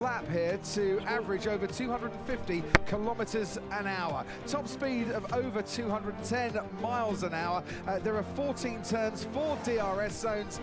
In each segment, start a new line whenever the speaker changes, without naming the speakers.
lap here to average over 250 kilometers an hour. Top speed of over 210 miles an hour. There are 14 turns, 4 DRS zones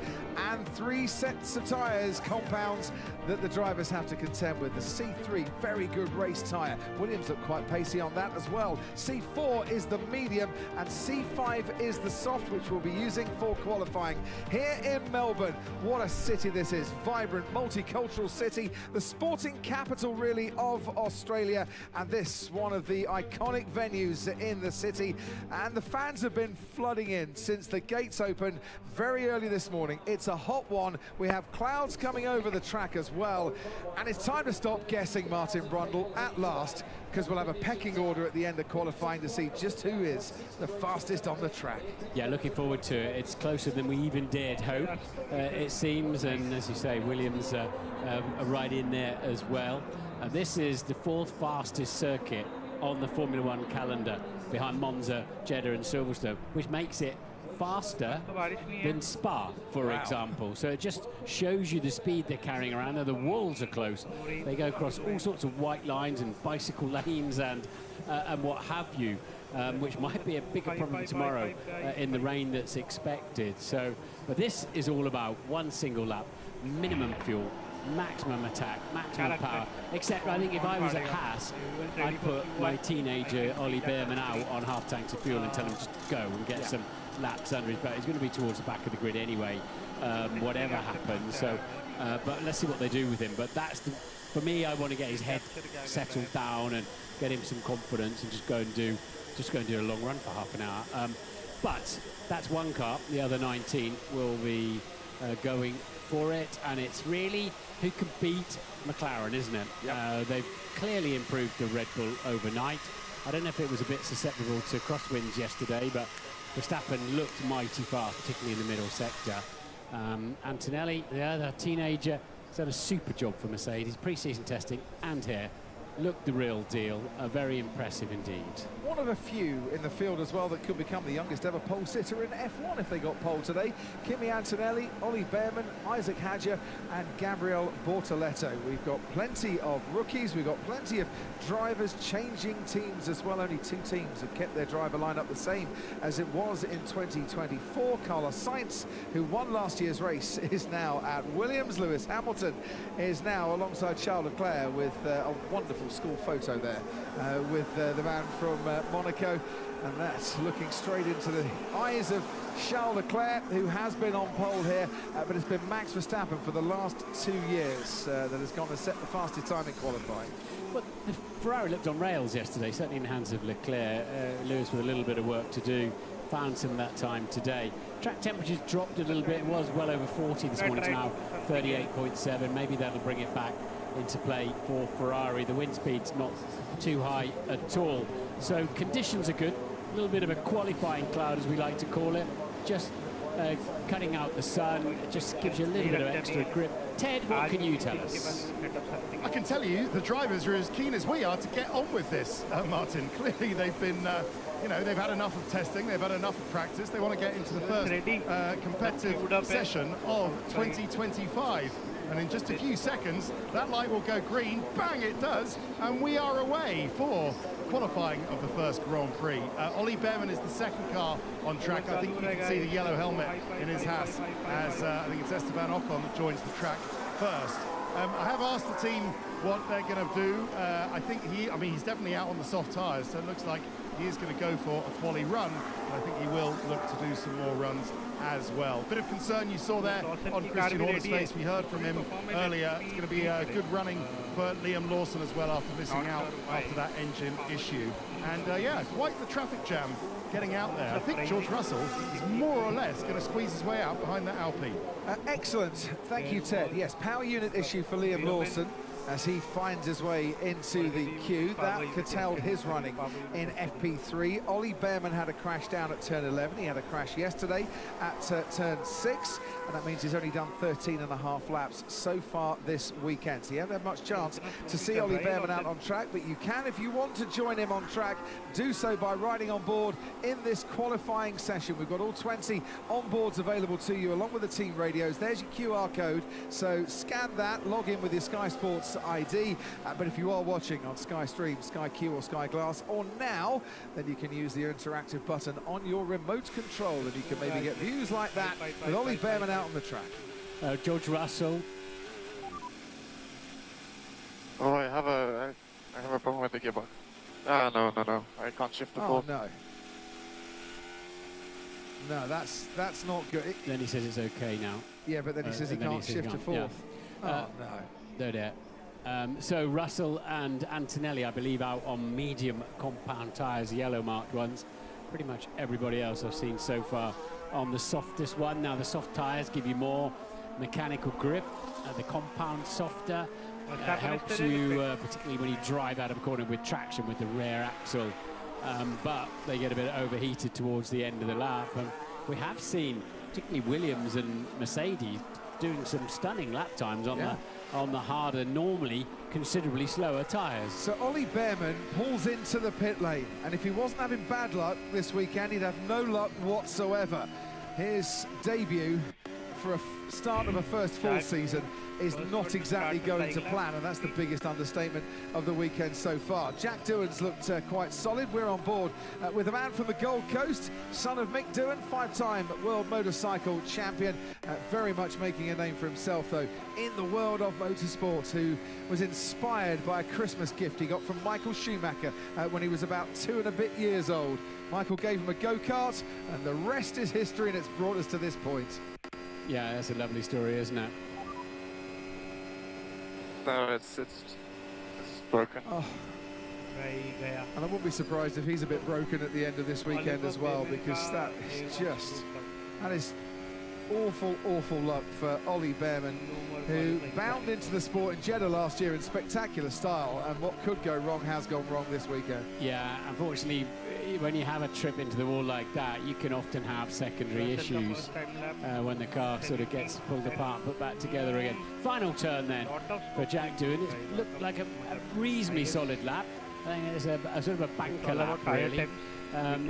and 3 sets of tyres, compounds, that the drivers have to contend with. The C3, very good race tyre. Williams look quite pacey on that as well. C4 is the medium and C5 is the soft, which we'll be using for qualifying. Here in Melbourne, what a city this is. Vibrant, multicultural city. The sporting capital really of Australia, and this one of the iconic venues in the city, and the fans have been flooding in since the gates opened very early this morning. It's a hot one. We have clouds coming over the track as well, and it's time to stop guessing, Martin Brundle, at last, because we'll have a pecking order at the end of qualifying to see just who is the fastest on the track. Yeah, looking forward to it. It's closer than we even dared hope, it seems, and as you say, Williams are right in there as well. This is the 4th fastest circuit on the Formula One calendar, behind Monza, Jeddah and Silverstone, which makes it faster than Spa, for example. So it just shows you the speed they're carrying around. Now the walls are close. They go across all sorts of white lines and bicycle lanes and what have you, which might be a bigger problem tomorrow in the rain that's expected. So, but this is all about one single lap, minimum fuel, maximum attack, maximum power. Except I think if I was at Haas, I'd put my teenager Ollie Behrman out on half tanks of fuel and tell him to go and get some laps under his belt. He's going to be towards the back of the grid anyway, whatever happens. So, but let's see what they do with him. But that's the, for me, I want to get his head settled down and get him some confidence and just go and do a long run for half an hour. But that's one car. The other 19 will be going for it, and it's really who can beat McLaren, isn't it? Yep. They've clearly improved the Red Bull overnight. I don't know if it was a bit susceptible to crosswinds yesterday, but Verstappen looked mighty fast, particularly in the middle sector. Antonelli, the other teenager, has done a super job for Mercedes, pre-season testing and here. Looked the real deal, very impressive indeed. One of a few in the field as well that could become the youngest ever pole sitter in F1 if they got pole today. Kimi Antonelli, Ollie Behrman, Isaac Hadjar and Gabriel Bortoletto. We've got plenty of rookies, we've got plenty of drivers changing teams as well. Only 2 teams have kept their driver lineup the same as it was in 2024. Carlos Sainz, who won last year's race, is now at Williams. Lewis Hamilton is now alongside Charles Leclerc with a wonderful school photo there with the man from Monaco, and that's looking straight into the eyes of Charles Leclerc, who has been on pole here, but it's been Max Verstappen for the last 2 years that has gone to set the fastest time in qualifying. Well, the Ferrari looked on rails yesterday, certainly in the hands of Leclerc. Lewis with a little bit of work to do, found some of that time today. Track temperatures dropped a little bit. It was well over 40 this morning, to now 38.7. Maybe that'll bring it back into play for Ferrari. The wind speed's not too high at all, so conditions are good. A little bit of a qualifying cloud, as we like to call it, just cutting out the sun. It just gives you a little bit of extra grip. Ted, what can you tell us?
I can tell you the drivers are as keen as we are to get on with this, Martin. Clearly they've been you know, they've had enough of testing, they've had enough of practice. They want to get into the first competitive session of 2025. And in just a few seconds, that light will go green. Bang, it does. And we are away for qualifying of the first Grand Prix. Ollie Behrman is the second car on track. I think you can see the yellow helmet in his hat as I think it's Esteban Ocon that joins the track first. I have asked the team what they're going to do. I think he's definitely out on the soft tyres, so it looks like he is going to go for a quali run. And I think he will look to do some more runs as well. Bit of concern you saw there on Christian Horner's face. We heard from him earlier. It's going to be a good running for Liam Lawson as well after missing out after that engine issue. And yeah, quite the traffic jam getting out there. I think George Russell is more or less going to squeeze his way out behind that Alpine. Excellent. Thank you, Ted. Yes, power unit issue for Liam Lawson as he finds his way into the queue. That curtailed his running in FP3. Ollie Behrman had a crash down at turn 11. He had a crash yesterday at turn 6, and that means he's only done 13.5 laps so far this weekend. So you haven't had much chance to see Ollie Behrman out on track, but you can, if you want to join him on track, do so by riding on board in this qualifying session. We've got all 20 onboards available to you along with the team radios. There's your QR code, so scan that, log in with your Sky Sports
ID. But if you are watching on Sky Stream, Sky Q or Sky Glass, or Now, then you can use the interactive button on your remote control, and you can maybe get views like that with Ollie Behrman out on the track.
George Russell.
Oh, I have a problem with the gearbox. Ah, no, I can't shift the ball.
No. No, that's not good.
Then he says it's okay now.
Yeah, but then he says he can't shift to fourth.
Yeah. No doubt. So Russell and Antonelli, I believe, out on medium compound tyres, yellow marked ones. Pretty much everybody else I've seen so far on the softest one. Now the soft tyres give you more mechanical grip. The compound softer helps you, particularly when you drive out of a corner with traction with the rear axle. But they get a bit overheated towards the end of the lap. And we have seen, particularly Williams and Mercedes, doing some stunning lap times on the harder, normally considerably slower tyres.
So Ollie Behrman pulls into the pit lane, and if he wasn't having bad luck this weekend, he'd have no luck whatsoever. His debut for a start of a first full season is not exactly going to plan, and that's the biggest understatement of the weekend so far. Jack Doohan's looked quite solid. We're on board with a man from the Gold Coast, son of Mick Doohan, 5-time world motorcycle champion, very much making a name for himself though in the world of motorsport, who was inspired by a Christmas gift he got from Michael Schumacher when he was about 2 and a bit years old. Michael gave him a go-kart, and the rest is history, and it's brought us to this point.
Yeah, that's a lovely story, isn't it?
No, it's broken.
Oh. And I wouldn't be surprised if he's a bit broken at the end of this weekend as well, because that is awful luck for Ollie Behrman, who bound into the sport in Jeddah last year in spectacular style, and what could go wrong has gone wrong this weekend.
Yeah, unfortunately, when you have a trip into the wall like that, you can often have secondary issues when the car sort of gets pulled apart, put back together again. Final turn then for Jack Doohan. It looked like a reasonably solid lap. I think it's a sort of a banker lap, really.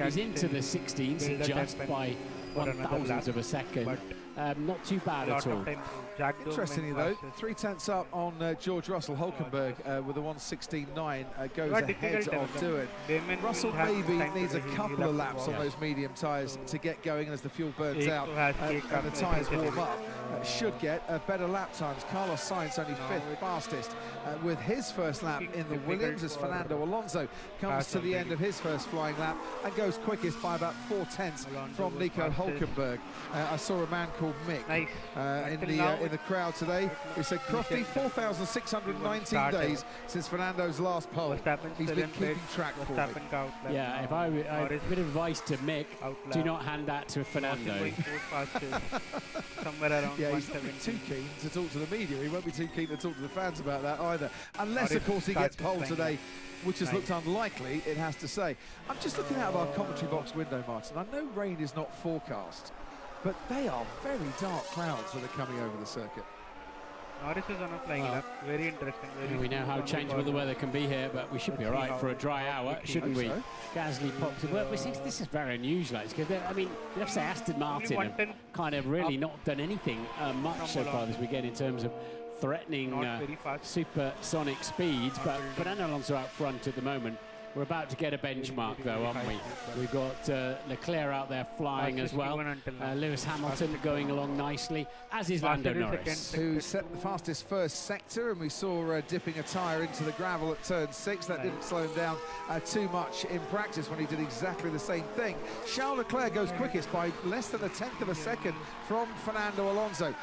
He's into the 16th just by 1,000th of a second. Not too bad at all.
Interestingly though, 3/10 up on George Russell. Hulkenberg with a 1:16.9 goes ahead of Doohan. Russell maybe needs a couple of laps on those medium tyres to get going, and as the fuel burns out and the tyres warm up, should get better lap times. Carlos Sainz only 5th fastest with his first lap in the Williams, as Fernando Alonso comes to the end of his first flying lap and goes quickest by about 4/10 from Nico Hulkenberg. I saw a man called Mick in the crowd today who said, Crofty, 4,619 days since Fernando's last pole. He's been keeping track for me.
Yeah, if I bit of advice to Mick, do not hand that to Fernando.
Yeah, he's not too keen to talk to the media. He won't be too keen to talk to the fans about that either. Unless, of course, he gets pole today, which has looked unlikely, it has to say. I'm just looking out of our commentary box window, Martin. I know rain is not forecast, but they are very dark clouds that are coming over the circuit.
Norris is on a flying lap. Very interesting.
We know how changeable the weather can be here, but we should be all right for a dry hour, shouldn't we?
So.
Gasly popped it. Well, this is very unusual, because I mean, you have to say Aston Martin have kind of really not done anything much so far this weekend in terms of threatening supersonic speeds, but Fernando Alonso out front at the moment. We're about to get a benchmark though, aren't we? We've got Leclerc out there flying as well. Lewis Hamilton going along nicely, as is Lando Norris,
who set the fastest first sector, and we saw dipping a tyre into the gravel at turn 6. That didn't slow him down too much in practice when he did exactly the same thing. Charles Leclerc goes quickest by less than 1/10 of a second from Fernando Alonso.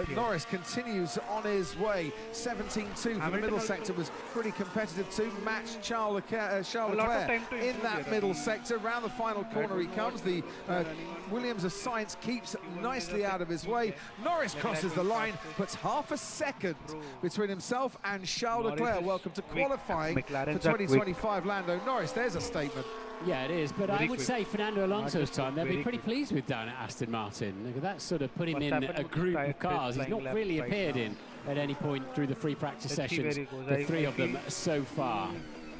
Norris continues on his way. 17.2 for the middle sector was pretty competitive too. Matched Charles Leclerc in that middle sector. Round the final corner he comes. The Williams of Sainz keeps nicely out of his way. Norris crosses the line, puts half a second between himself and Charles Leclerc. Welcome to qualifying for 2025 Lando Norris. There's a statement.
Yeah, it is, but I would say Fernando Alonso's time, they'll be pretty pleased with down at Aston Martin. That's sort of put him in a group of cars he's not really appeared in at any point through the free practice sessions, the 3 of them so far.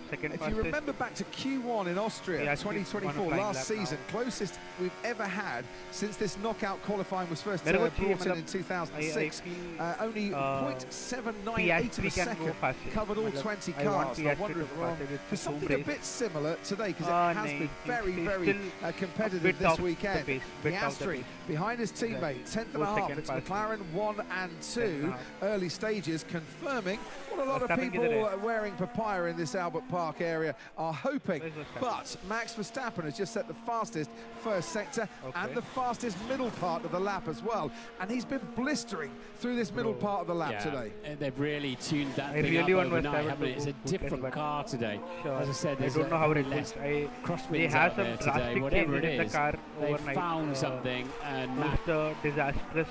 second
If you
fastest.
remember back to Q1 in Austria,
Yeah,
2024,
flying
last
lap
season, closest we've ever had since this knockout qualifying was first
मेरे को
brought
चाहिए
in 2006.
I
Only
feel,
0.798 of a
Piastri can go
second
faster.
covered all
मतलब
20
I want
cars. I
Piastri
wonder
to
if
go
we're on
faster with
for
the
something
home
a bit
race.
similar today, because it has
नहीं,
been very,
he's
very
still
competitive
bit
this
off the
weekend.
pace, bit off the
Piastri
pace.
behind his teammate, 10th and a half. It's McLaren 1 and 2 early stages, confirming what a lot of
Verstappen
people
किधर है?
wearing papaya in this Albert Park area are hoping.
Where's Verstappen?
But Max Verstappen has just set the fastest first sector and
Okay.
the fastest middle part of the lap as well. And he's been blistering through this middle part of the lap today.
They've really tuned that
I
thing
really
up
want
overnight,
Verstappen
haven't
to
it? It's a
go boot
different
less, but
car today.
sure.
As I said,
I
there's
don't know how it
less
is.
crosswinds
They have
out
some
there today.
drastic
Whatever it
changes in
is,
the car
they
overnight.
found something, and
Post
Max
the disastrous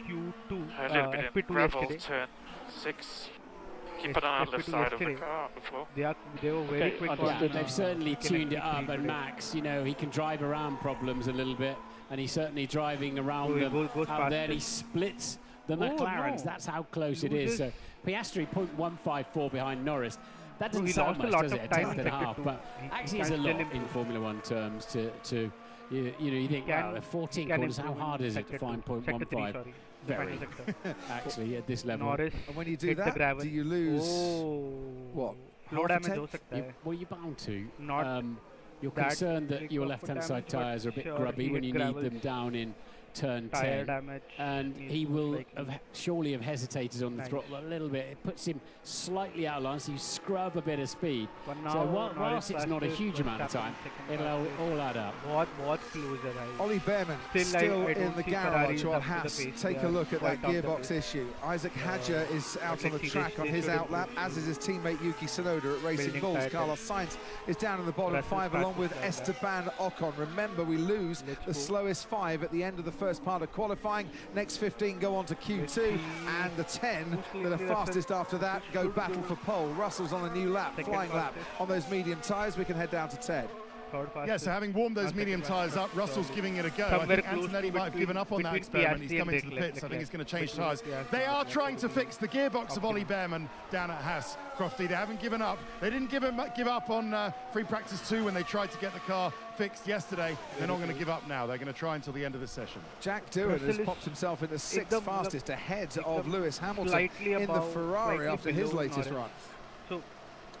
Q2,
A little bit
FP2
of gravel,
yesterday.
turn 6. Keep
Yes,
an eye on the
FP2
side of the
yesterday.
car before.
They were very quick on
Yeah, they've certainly
Can
tuned it
FP3
up, and
today.
Max, you know, he can drive around problems a little bit, and he's certainly driving around
Oh, he
them
goes
out there, and he
fastest.
splits the
Oh,
McLarens.
no.
That's how close it is.
Loses.
So Piastri 0.154 behind Norris. That
No,
doesn't
he
sound
lost a
much,
lot
does
of
it? A
time
tenth
in
and a
sector
half,
two.
but
He
actually
can
it's a
still
lot in
improve.
Formula One terms to you know, you think,
can-
wow, 14
he can
corners, how
improve in
hard is it to
sector
find
two. Sector three,
0.15?
sorry. The
Very,
final sector.
actually, at this level.
Norris
And when you do
hit the
that,
gravel.
do you lose
Oh.
what?
Flow
half a
damage हो
tenth?
सकता है.
Well, you're bound to.
Not
You're
that
concerned that
big
your
of a
left-hand side
damage, but
tyres are a bit
sure,
grubby
he
when
hit
you need
gravel.
them down in turn
tire
10.
damage.
And
means
he will
like
surely have hesitated on the
Nice.
throttle a little bit. It puts him slightly out of line, so you scrub a bit of speed.
But
So
now
whilst
Norris
it's not a
fastest,
huge amount of
Verstappen
time,
second
it'll
fastest.
all add up.
बहुत closer है.
Ollie Behrman
Still,
still
I
in
don't
the
see
garage
Ferraris
while
up to the
Haas
pace.
take
They
a
are
look at that
quite off the
gearbox
pace.
issue. Isaac Hadja is out on the
actually
track on
they
his
should
outlap,
improve.
as is his teammate Yuki Tsunoda at Racing
Building
Bulls.
tire
Carlos Sainz is down in the bottom
Russell's
5 along with
fastest like that.
Esteban Ocon. Remember, we lose
Let's
the
go.
slowest 5 at the end of the first part of qualifying. Next 15 go on to Q2, and the 10 that are fastest after that go battle for pole. Russell's on a new lap,
Second
flying lap
fastest.
on those medium tyres. We can head down to Ted.
Third
Yeah,
fastest.
so having warmed those
Second
medium tyres up,
fastest,
Russell's
sorry.
giving it a go. I
Somewhere
think
close
Antonelli
to
might have given up on that
between
experiment. He's
Piastri
coming
and
to the
Leclerc.
pits. I think he's going to change
Between
tyres.
Piastri
They
and
are
Leclerc.
trying to fix the gearbox of Ollie Behrman down at Haas. Crofty, they haven't given up. They didn't give up on free practice 2 when they tried to get the car fixed yesterday. They're not going to give up now. They're going to try until the end of the session.
Jack Doohan
Russell
has
is
popped himself into 6th
एकदम
fastest ahead
एकदम
of Lewis Hamilton
slightly
in the
above,
Ferrari
slightly
after his
below
latest
Norris.
run.
So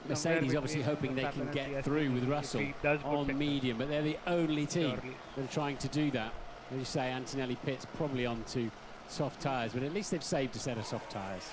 Mercedes
somewhere
obviously
between
hoping they can
Verstappen
get
and
through with
Piastri,
Russell
if he does good
on
sector.
medium, but they're the only team
Surely.
that are trying to do that. As you say, Antonelli pits probably onto soft tyres, but at least they've saved a set of soft tyres.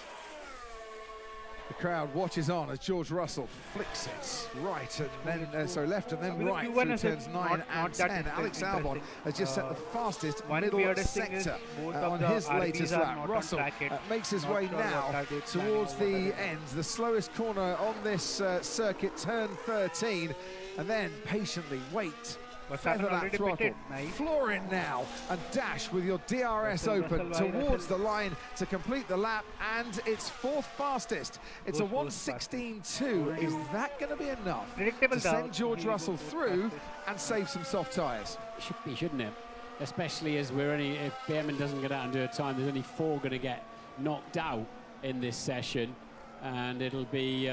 The crowd watches on as George Russell flicks it right and then left and then
I mean,
right
Q1
through
is
turns 9
not
and
that
10. Alex
interesting.
Albon has just set the fastest
one
middle
weirdest thing is
sector
both of
on
the
his
RBs
latest
are
lap.
not on
Russell
track yet.
makes his
Not
way
sure
now
what are they planning
towards
or what are
the
they
end, the slowest corner on this circuit, turn 13, and then patiently wait.
Verstappen
Feather that
already
throttle,
pitted. Nice.
floor in now, and dash with your DRS open
Russell,
towards the line to complete the lap, and it's 4th fastest. It's a
Goes fastest.
1:16.2. Is that going to be enough
Predictable
to send
doubt.
George
He will
Russell
go
through
fastest.
and save some soft tyres?
Should be, shouldn't it? Especially as if Behrman doesn't get out and do a time, there's only 4 going to get knocked out in this session, and it'll be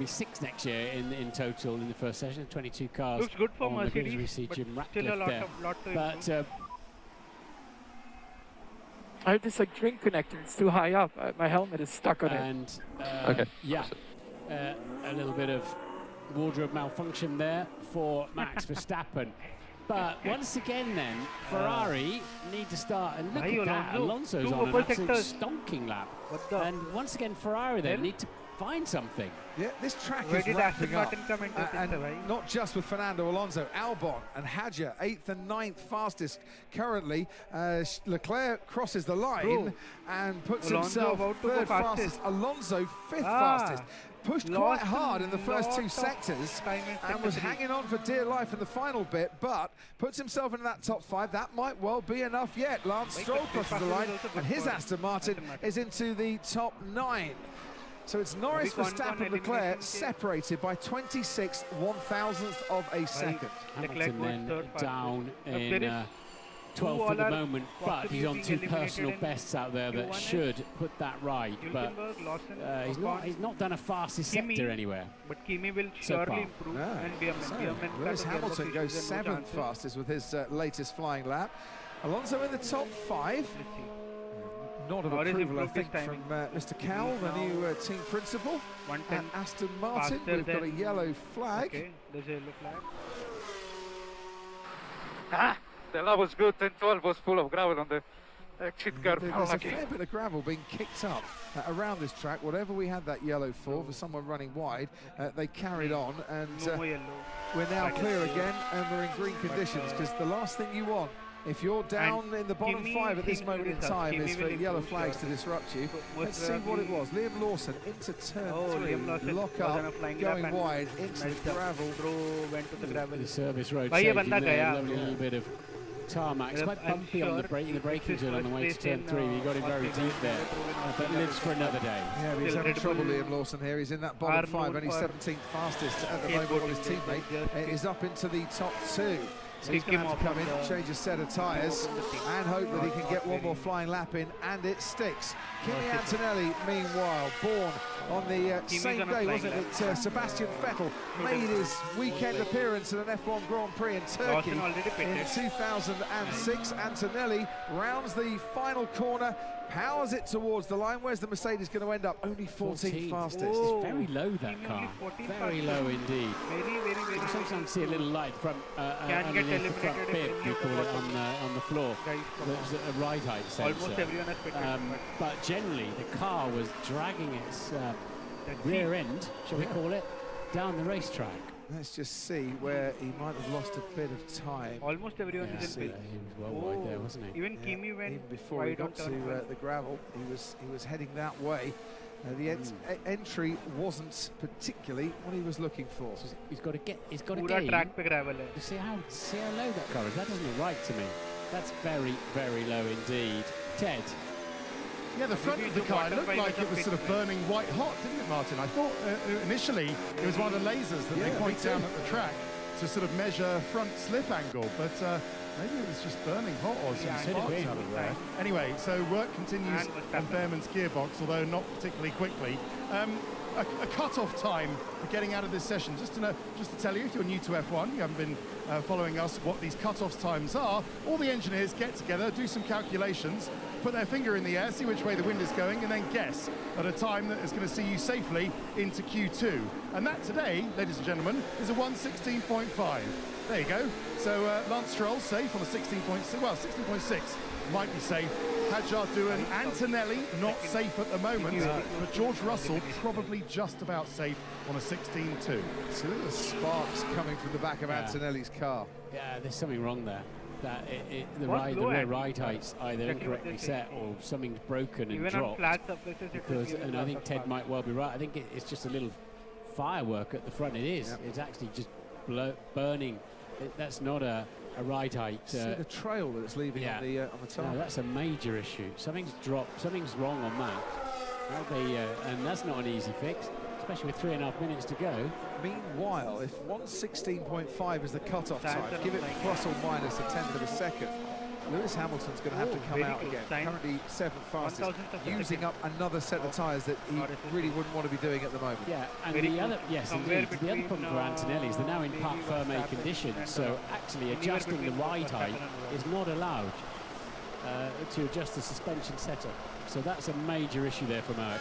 6 next year in total in the first session. 22 cars.
Looks good for
on the grid. We
Mercedes,
see
but
Jim
still a
Ratcliffe
lot
there.
to
But
improve.
I have this like drink connector. It's too high up. My helmet is stuck on it.
and
Okay.
yeah, a little bit of wardrobe malfunction there for Max Verstappen. But once again then, Ferrari need to start, and look
Why
at that,
Alonso?
Alonso's
Two
on an
open
absolute
sectors.
stonking lap.
What the?
And once again, Ferrari then
Then?
need to find something.
Yeah, this track
Where
is
did
ramping
Aston
up.
Martin come into this,
And
right?
not just with Fernando Alonso, Albon and Hadja, 8th and 9th fastest currently. Leclerc crosses the line
Bro,
and puts
Alonso
himself
about to go
3rd
fastest.
fastest. Alonso 5th
Ah,
fastest. Pushed
lost
quite hard in the first 2
lot of
sectors
time in
and
sector
was
3.
hanging on for dear life in the final bit, but puts himself into that top 5. That might well be enough yet. Lance
Wait,
Stroll
but
crosses the
Verstappen
line
is also good
and his
for
Aston Martin is into the top 9. So it's Norris,
Big one,
Verstappen,
one
Leclerc
elimination
separated by 26 1,000th of a second.
Leclerc
Hamilton
was
then
third fastest.
down
There
in
is
12th
all
at the
are
moment, but he's on 2
eliminated
personal
in
bests out there that
Q1
should put that right. But
Hülkenberg, Lawson,
he's not done a fastest
Kimi,
sector anywhere.
But Kimi will
so
surely
far.
improve
No.
and be a
So,
man.
Lewis Hamilton goes 7th fastest with his latest flying lap. Alonso in the top 5.
Let's see.
Nod of
Or is
approval, I
improved his
think, from
timing.
Mr. Cowell, the new team principal.
110
At Aston Martin,
faster
we've got a
than-
yellow flag.
Okay, there's a yellow flag.
The lap was good, 10-12 was full of gravel on the exit curve.
There's a fair bit of gravel being kicked up around this track. Whatever we had that yellow for someone running wide, they carried on, and
No yellow.
we're now
Flag is
clear
clear.
again, and we're in green conditions, because the last thing you want, if you're down in the bottom
Kimi
5 at this
thinks
moment in
it is
time,
Kimi
is for
will
yellow
improve,
flags
sure.
to disrupt you.
So
Let's see what it
most
was. Liam Lawson into turn
Oh,
3,
Liam Lawson
lock
was on
up,
a flying
going
lap and
wide into
messed
the
up.
gravel.
Went to the gravel.
The service road
Bhai, ye
safety
banda
there,
gaya.
lovely little bit of tarmac. It's quite
I'm
bumpy on the
sure
in the braking
it's his
zone on the way to
first
turn
place
3.
in,
He got it very
Australia.
deep there, but lives for another day.
Yeah, but he's
Still
having
Red
trouble,
Bull
Liam Lawson here. He's in that bottom
are
5,
known
only
for
17th fastest at the moment,
skateboarding.
while his
They
teammate
just
is up into the top 2. So he's
Pick
going to
him
have to
up
come in,
on the-
change a set of tyres,
on the team.
and hope that he can
Not
get one
very-
more flying lap in, and it sticks. Kimi Antonelli, meanwhile, born on the same
on a
day,
flying
wasn't
lap.
it? Sebastian Vettel made his weekend appearance at an F1 Grand Prix in Turkey
Lawson already
in
pitted.
2006. Antonelli rounds the final corner, powers it towards the line. Where's the Mercedes going to end up? Only 14th fastest.
Oh.
It's very low, that
Kimi
car.
only 14
Very
fastest.
low indeed.
Very.
You sometimes see a little light from
get
underneath the front
eliminated
bib,
if
we
you
call it, on the floor.
Guys,
There's a ride height sensor.
almost everyone has pitted.
But generally, the car was dragging its
Let's
rear
see.
end, shall we call it, down the racetrack.
Let's just see where he might have lost a bit of time.
Almost everyone
Yeah,
is in
he
pit.
was well wide there, wasn't he?
Even
Yeah,
Kimi went
even before he
wide on
got to
turn 1.
the gravel, he was heading that way. The entry wasn't particularly what he was looking for.
He's got to get
पूरा
in.
track पे gravel है.
You see how low that car is? That doesn't look right to me. That's very, very low indeed. Ted.
Yeah, the front
Maybe
of the
the
car
bottom
looked
five
like
was
it was
a
sort of
bit
burning white hot, didn't it, Martin? I thought initially it was one of the lasers that they
Yeah,
point
me too.
down at the track to sort of measure front slip angle, but maybe it was just burning hot or some
Yeah,
could have
sparks
been.
out of there. Anyway, so work continues
And
on
Verstappen.
Behrman's gearbox, although not particularly quickly. A cut-off time for getting out of this session. Just to tell you, if you're new to F1, you haven't been following us, what these cut-off times are, all the engineers get together, do some calculations, put their finger in the air, see which way the wind is going, and then guess at a time that is going to see you safely into Q2. And that today, ladies and gentlemen, is a 1:16.5. There you go. So Lance Stroll safe on a 16.6. Well, 16.6 might be safe. Hadjar Doohan, Antonelli not safe at the moment, but George Russell probably just about safe on a 16.2.
So look at the sparks coming from the back of
Yeah.
Antonelli's car.
Yeah, there's something wrong there. That the
What's low
rear
at?
ride height's either
Exactly what
incorrectly
they say.
set or something's broken and
Even on
dropped.
flat surfaces, it will
Because,
give
and
you
I
lots
think
of
Ted
spark.
might well be right. I think it's just a little firework at the front. It is.
Yep.
It's actually just burning. That's not a ride height.
See the trail that it's leaving
yeah.
on the
No,
tarmac.
that's a major issue. Something's dropped. Something's wrong on that. And that's not an easy fix, especially with 3.5 minutes to go.
Meanwhile, if 1:16.5 is the cut-off
Science
time,
and
give it
like-
plus or minus a tenth of a second, Lewis Hamilton's going to have to come
very
out
close.
again.
Science-
Currently 7th fastest,
1,000th of a
using
second.
up another set of tyres that he
Or is it-
really wouldn't want to be doing at the moment.
Yeah, and
Very
the
close.
other, yes,
Somewhere
indeed. The other
between,
problem for Antonelli is they're now in
maybe
parc ferme
Verstappen
conditions,
and,
so actually
anywhere
adjusting the
between
ride
Verstappen
height
and
is not allowed to adjust the suspension setup. So that's a major issue there for Merck.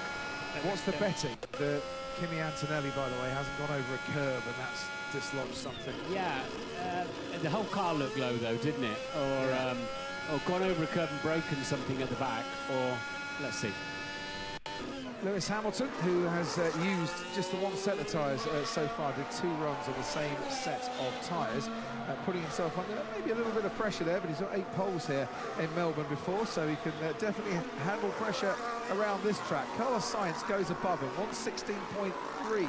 What's the betting? The Kimi Antonelli, by the way, hasn't gone over a curb, and that's dislodged something.
Yeah, the whole car looked low though, didn't it? Or gone over a curb and broken something at the back, or let's see.
Lewis Hamilton, who has used just the one set of tyres so far, did 2 runs on the same set of tyres, putting himself under maybe a little bit of pressure there, but he's got 8 poles here in Melbourne before, so he can definitely handle pressure around this track. Carlos Sainz goes above him, 1:16.3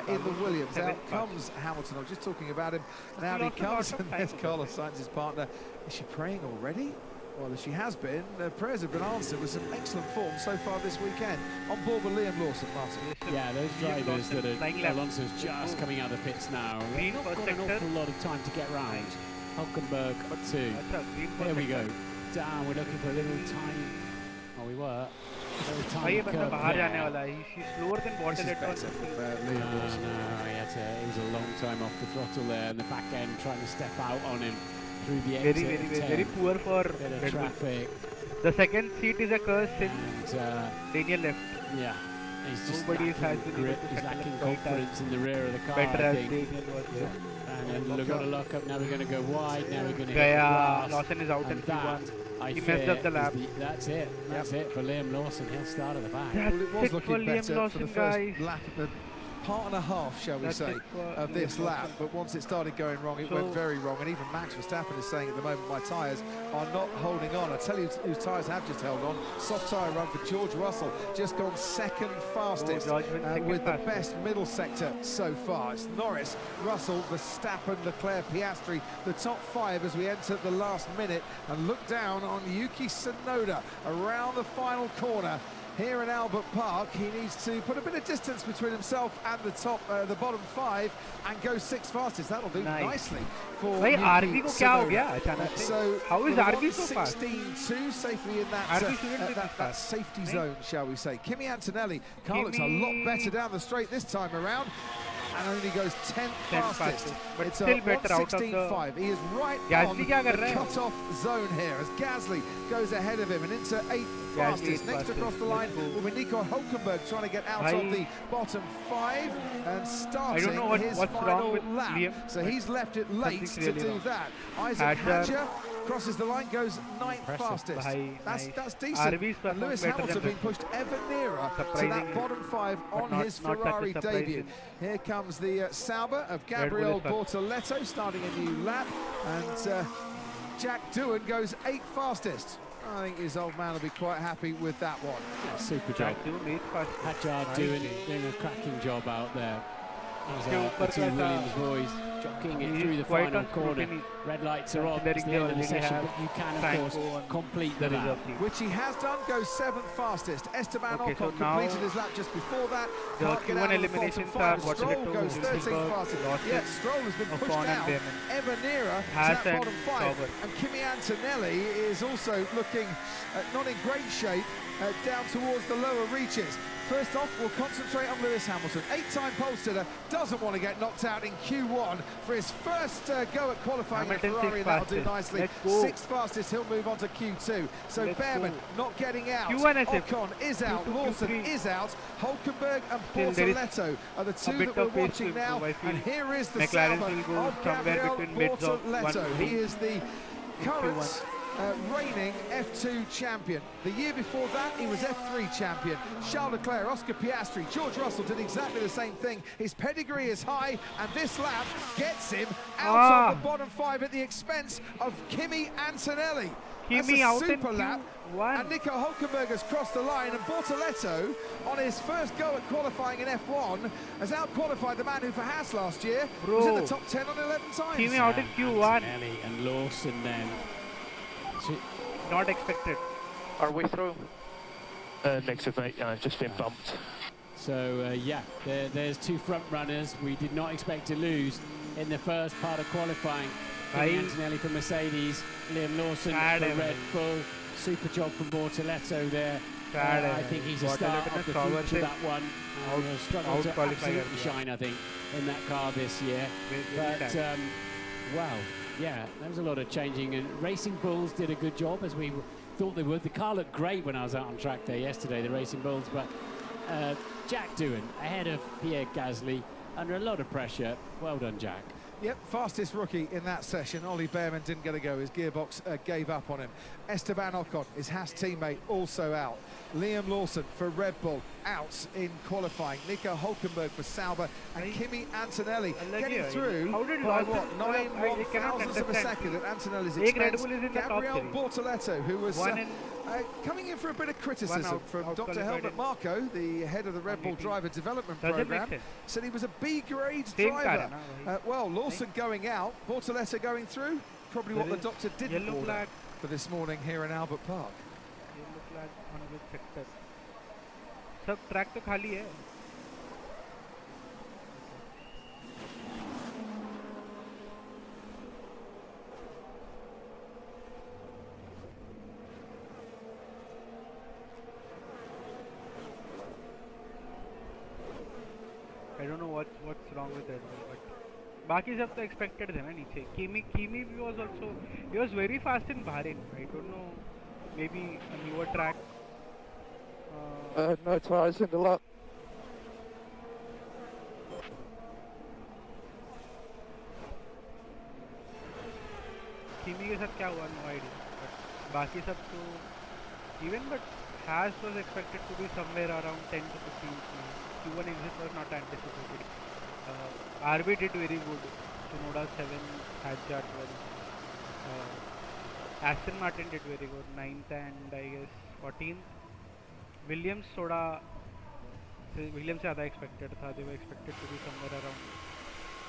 in the Williams. Out comes Hamilton. I was just talking about him, and out he comes, and there's Carlos Sainz's partner. Is she praying already? Well, she has been. Prayers have been answered with some excellent form so far this weekend. On board with Liam Lawson, Martin.
Yeah, those drivers that
Flying
are
lap.
Alonso's just coming out of the pits now. They've
Green
not
first
got an
sector.
awful lot of time to get round. Hulkenberg to.
अच्छा green
There we
perfect.
go. Down. We're looking for a little tiny. Oh, we were. Little
भाई
tiny
ये बंदा
curve
बाहर
there.
जाने वाला है. He's slower than
This is
Watchalong.
better from
No,
Liam Lawson.
he was a long time off the throttle there, and the back end trying to step out on him through the
Very,
exit.
very,
of
very,
10.
very poor for
Bit of
Red Bull.
traffic,
The second seat is a curse since
and
Daniel left.
yeah, he's just
Nobody
lacking
has been able
grip.
to
He's
settle
lacking
it quite
confidence in the rear of the car,
Better
I
as
think.
Daniel was there.
And then we've got a lock up. Now we're going to go wide. Now we're going to hit the
Gaya,
grass.
Lawson is out in
And that,
Q1.
I
He
fear,
messed up the
is
lap.
That's it. That's it for Liam Lawson. He'll start at the back.
That's
Well, it was
it for
looking
Liam
better for the
Lawson,
first
guys.
lap, the part and a half, shall we
That's
say,
it for
of this
Liam
lap.
Lawson.
But once it started going wrong, it went
So-
very wrong. And even Max Verstappen is saying at the moment, my tyres are not holding on. I tell you whose tyres have just held on. Soft tyre run for George Russell, just gone second fastest,
George went second
with the
fastest.
best middle sector so far. It's Norris, Russell, Verstappen, Leclerc, Piastri, the top five as we enter the last minute. And look down on Yuki Tsunoda around the final corner. Here in Albert Park, he needs to put a bit of distance between himself and the bottom five, and go sixth fastest. That'll do
Nice.
nicely for
भाई
Yuki
RB को क्या हो
Tsunoda.
गया अचानक से?
So
How is
with a
RB so fast?
1:16.2 safely in that,
RB shouldn't be this
that
fast.
safety
Right?
zone, shall we say. Kimi Antonelli, car looks a lot
Kimi-
better down the straight this time around, and only goes 10th
10th
fastest.
fastest, but
It's
still
a
better out of the-
1:16.5. He is right
Gasly
on
क्या कर
the
रहा है?
cut-off zone here as Gasly goes ahead of him and into 8th
Gasly
fastest.
is
Next
fastest.
across the line
Let's go.
will be Nico Hulkenberg trying to get out
Bhai,
of the bottom five and starting
know
his
what's
final
wrong with
lap.
Liam,
So
but
he's left it late
something's
to
really
do
wrong.
that. Isaac
Hadjar.
Hadjar crosses the line, goes 9th
Impressive.
fastest.
Bhai,
That's
nice.
decent.
RB's
And Lewis
performed better
Hamilton
than
being
Red
pushed ever nearer to that
Surprisingly.
bottom five
But
on
not-
his
not such a
Ferrari
surprise
debut.
in-
Here comes the Sauber of
Bull
Gabriel
is back.
Bortoleto starting a new lap, and Jack Doohan goes 8th fastest. I think his old man will be quite happy with that one.
Yeah, super job.
Jack Doohan 8th fastest.
Hadjar doing a cracking job out there. As,
उसके
the
ऊपर
two
का था-
Williams boys jockeying it
He's
through the
quite
final
on
corner.
scrutiny.
Red lights are on. It's
Considering
the end of the
they already
session,
have
but you can, of
Franco
course,
on
complete
the
the lap.
reserve team.
Which he has done, goes 7th fastest. Esteban
Okay, so
Ocon
now
completed his lap just before that.
the
Can't get
Q1
out of the
eliminations
bottom
are
five.
what
Stroll
led to
goes 13th
Hülkenberg,
fastest.
Lawson,
Yeah, Stroll has been pushed
Ocon and
down
Behrman.
ever nearer
Haas
to that
and
bottom five.
Sauber.
And Kimi Antonelli is also looking not in great shape down towards the lower reaches. First off, we'll concentrate on Lewis Hamilton. 8-time pole sitter, doesn't want to get knocked out in Q1 for his first go at qualifying in
Hamilton
Ferrari, and that'll do
fastest.
nicely.
Let's go.
6th fastest, he'll move on to Q2. So
Let's
Behrman
go.
not getting out.
Q1 is it.
Ocon is out,
Q2,
Lawson
Q3.
is out, Hulkenberg and
Still there is
Bortoleto are the two
bit
that we're
of pace
watching
to
now.
improve, I feel.
And here is the
McLaren
Sauber
will go
of
somewhere
Gabriel
between mids of
Bortoleto.
1
He is the current
Q1.
reigning F2 champion. The year before that, he was F3 champion. Charles Leclerc, Oscar Piastri, George Russell did exactly the same thing. His pedigree is high, and this lap gets him out of the bottom five at the expense of Kimi Antonelli. That's
Kimi
a
out in
super lap.
Q1.
And Nico Hulkenberg has crossed the line, and Bortoleto, on his first go at qualifying in F1, has out-qualified the man who for Haas last year was in the top 10 on 11 times.
Kimi out in Q1.
Antonelli and Lawson then.
Not expected.
Are we through?
Negative, mate. I've just been bumped.
So, yeah, there's two front runners we did not expect to lose in the first part of qualifying. Kimi
Aye.
Antonelli for Mercedes, Liam Lawson
Bad
for
him.
Red Bull. Super job from Bortoleto there.
Bad
I
him.
think he's a
Bortoleto
start
ने
of the
Sauber
future,
से
that one.
out-
Will struggle to
out-qualify
absolutely
कर दिया.
shine, I think, in that car this year.
Very
But,
tight.
well, yeah, there was a lot of changing. And Racing Bulls did a good job, as we thought they would. The car looked great when I was out on track day yesterday, the Racing Bulls. But Jack Doohan ahead of Pierre Gasly under a lot of pressure. Well done, Jack.
Yep, fastest rookie in that session. Ollie Behrman didn't get a go. His gearbox gave up on him. Esteban Ocon, his Haas teammate, also out. Liam Lawson for Red Bull, out in qualifying. Nico Hulkenberg for Sauber, and Kimi Antonelli getting through
How did
by
Lawson-
what, 9
I cannot
thousandths of a
understand.
second at Antonelli's
Ek Red
expense.
Bull is in the top
Gabriel
three.
Bortoleto, who was
One in-
coming in for a bit of criticism
out-
from Dr.
out-qualified
Helmut
in
Marko, the head of the Red Bull
118.
Driver Development
Doesn't make
Program,
sense.
said he was a B-grade
Same car
driver.
है ना वही.
Well, Lawson going out, Bortoleto going through, probably what the
There is
doctor didn't
yellow
order
flag.
for this morning here in Albert Park.
Yellow flag on which sector? सब track तो खाली है. what's wrong with Red Bull. But बाकी सब तो expected थे ना नीचे. Kimi was also, he was very fast in Bahrain. I don't know, maybe a newer track.
No tires in the lap.
Kimi के साथ क्या हुआ? No idea. But बाकी सब तो even, but Haas was expected to be somewhere around 10 to 15. Q1 exit was not anticipated. RB did very good. Tsunoda 7, Hadjar 12. Aston Martin did very good, 9th and I guess 14th. Williams से ज़्यादा expected था. They were expected to be somewhere around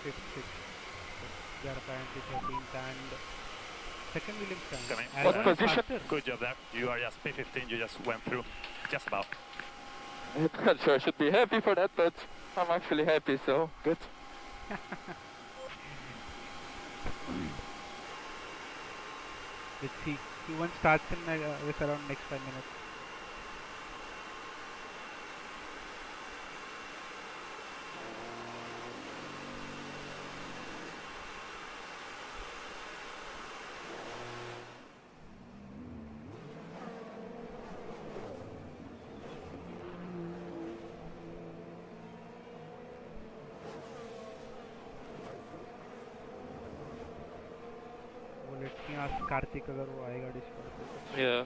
5th, 6th. They are apparently 13th and second Williams can.
What position? Good job there. You are just P15, you just went through. Just about.
I'm not sure I should be happy for that, but I'm actually happy, so good.
Let's see. Q1 starts in with around next 5 minutes. Karthik अगर वो आएगा Discord पे.
Yeah.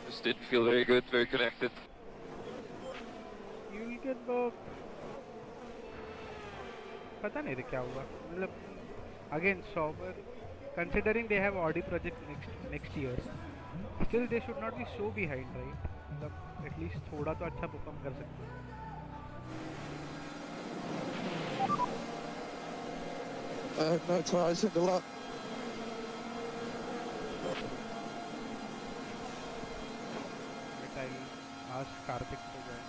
Just didn't feel very good, very connected.
You'll get back. पता नहीं क्या हुआ. मतलब again Sauber, considering they have Audi project next year, still they should not be so behind, right? मतलब at least थोड़ा तो अच्छा perform कर सकते हैं.
No tires in the lap.
I'll ask Karthik to join.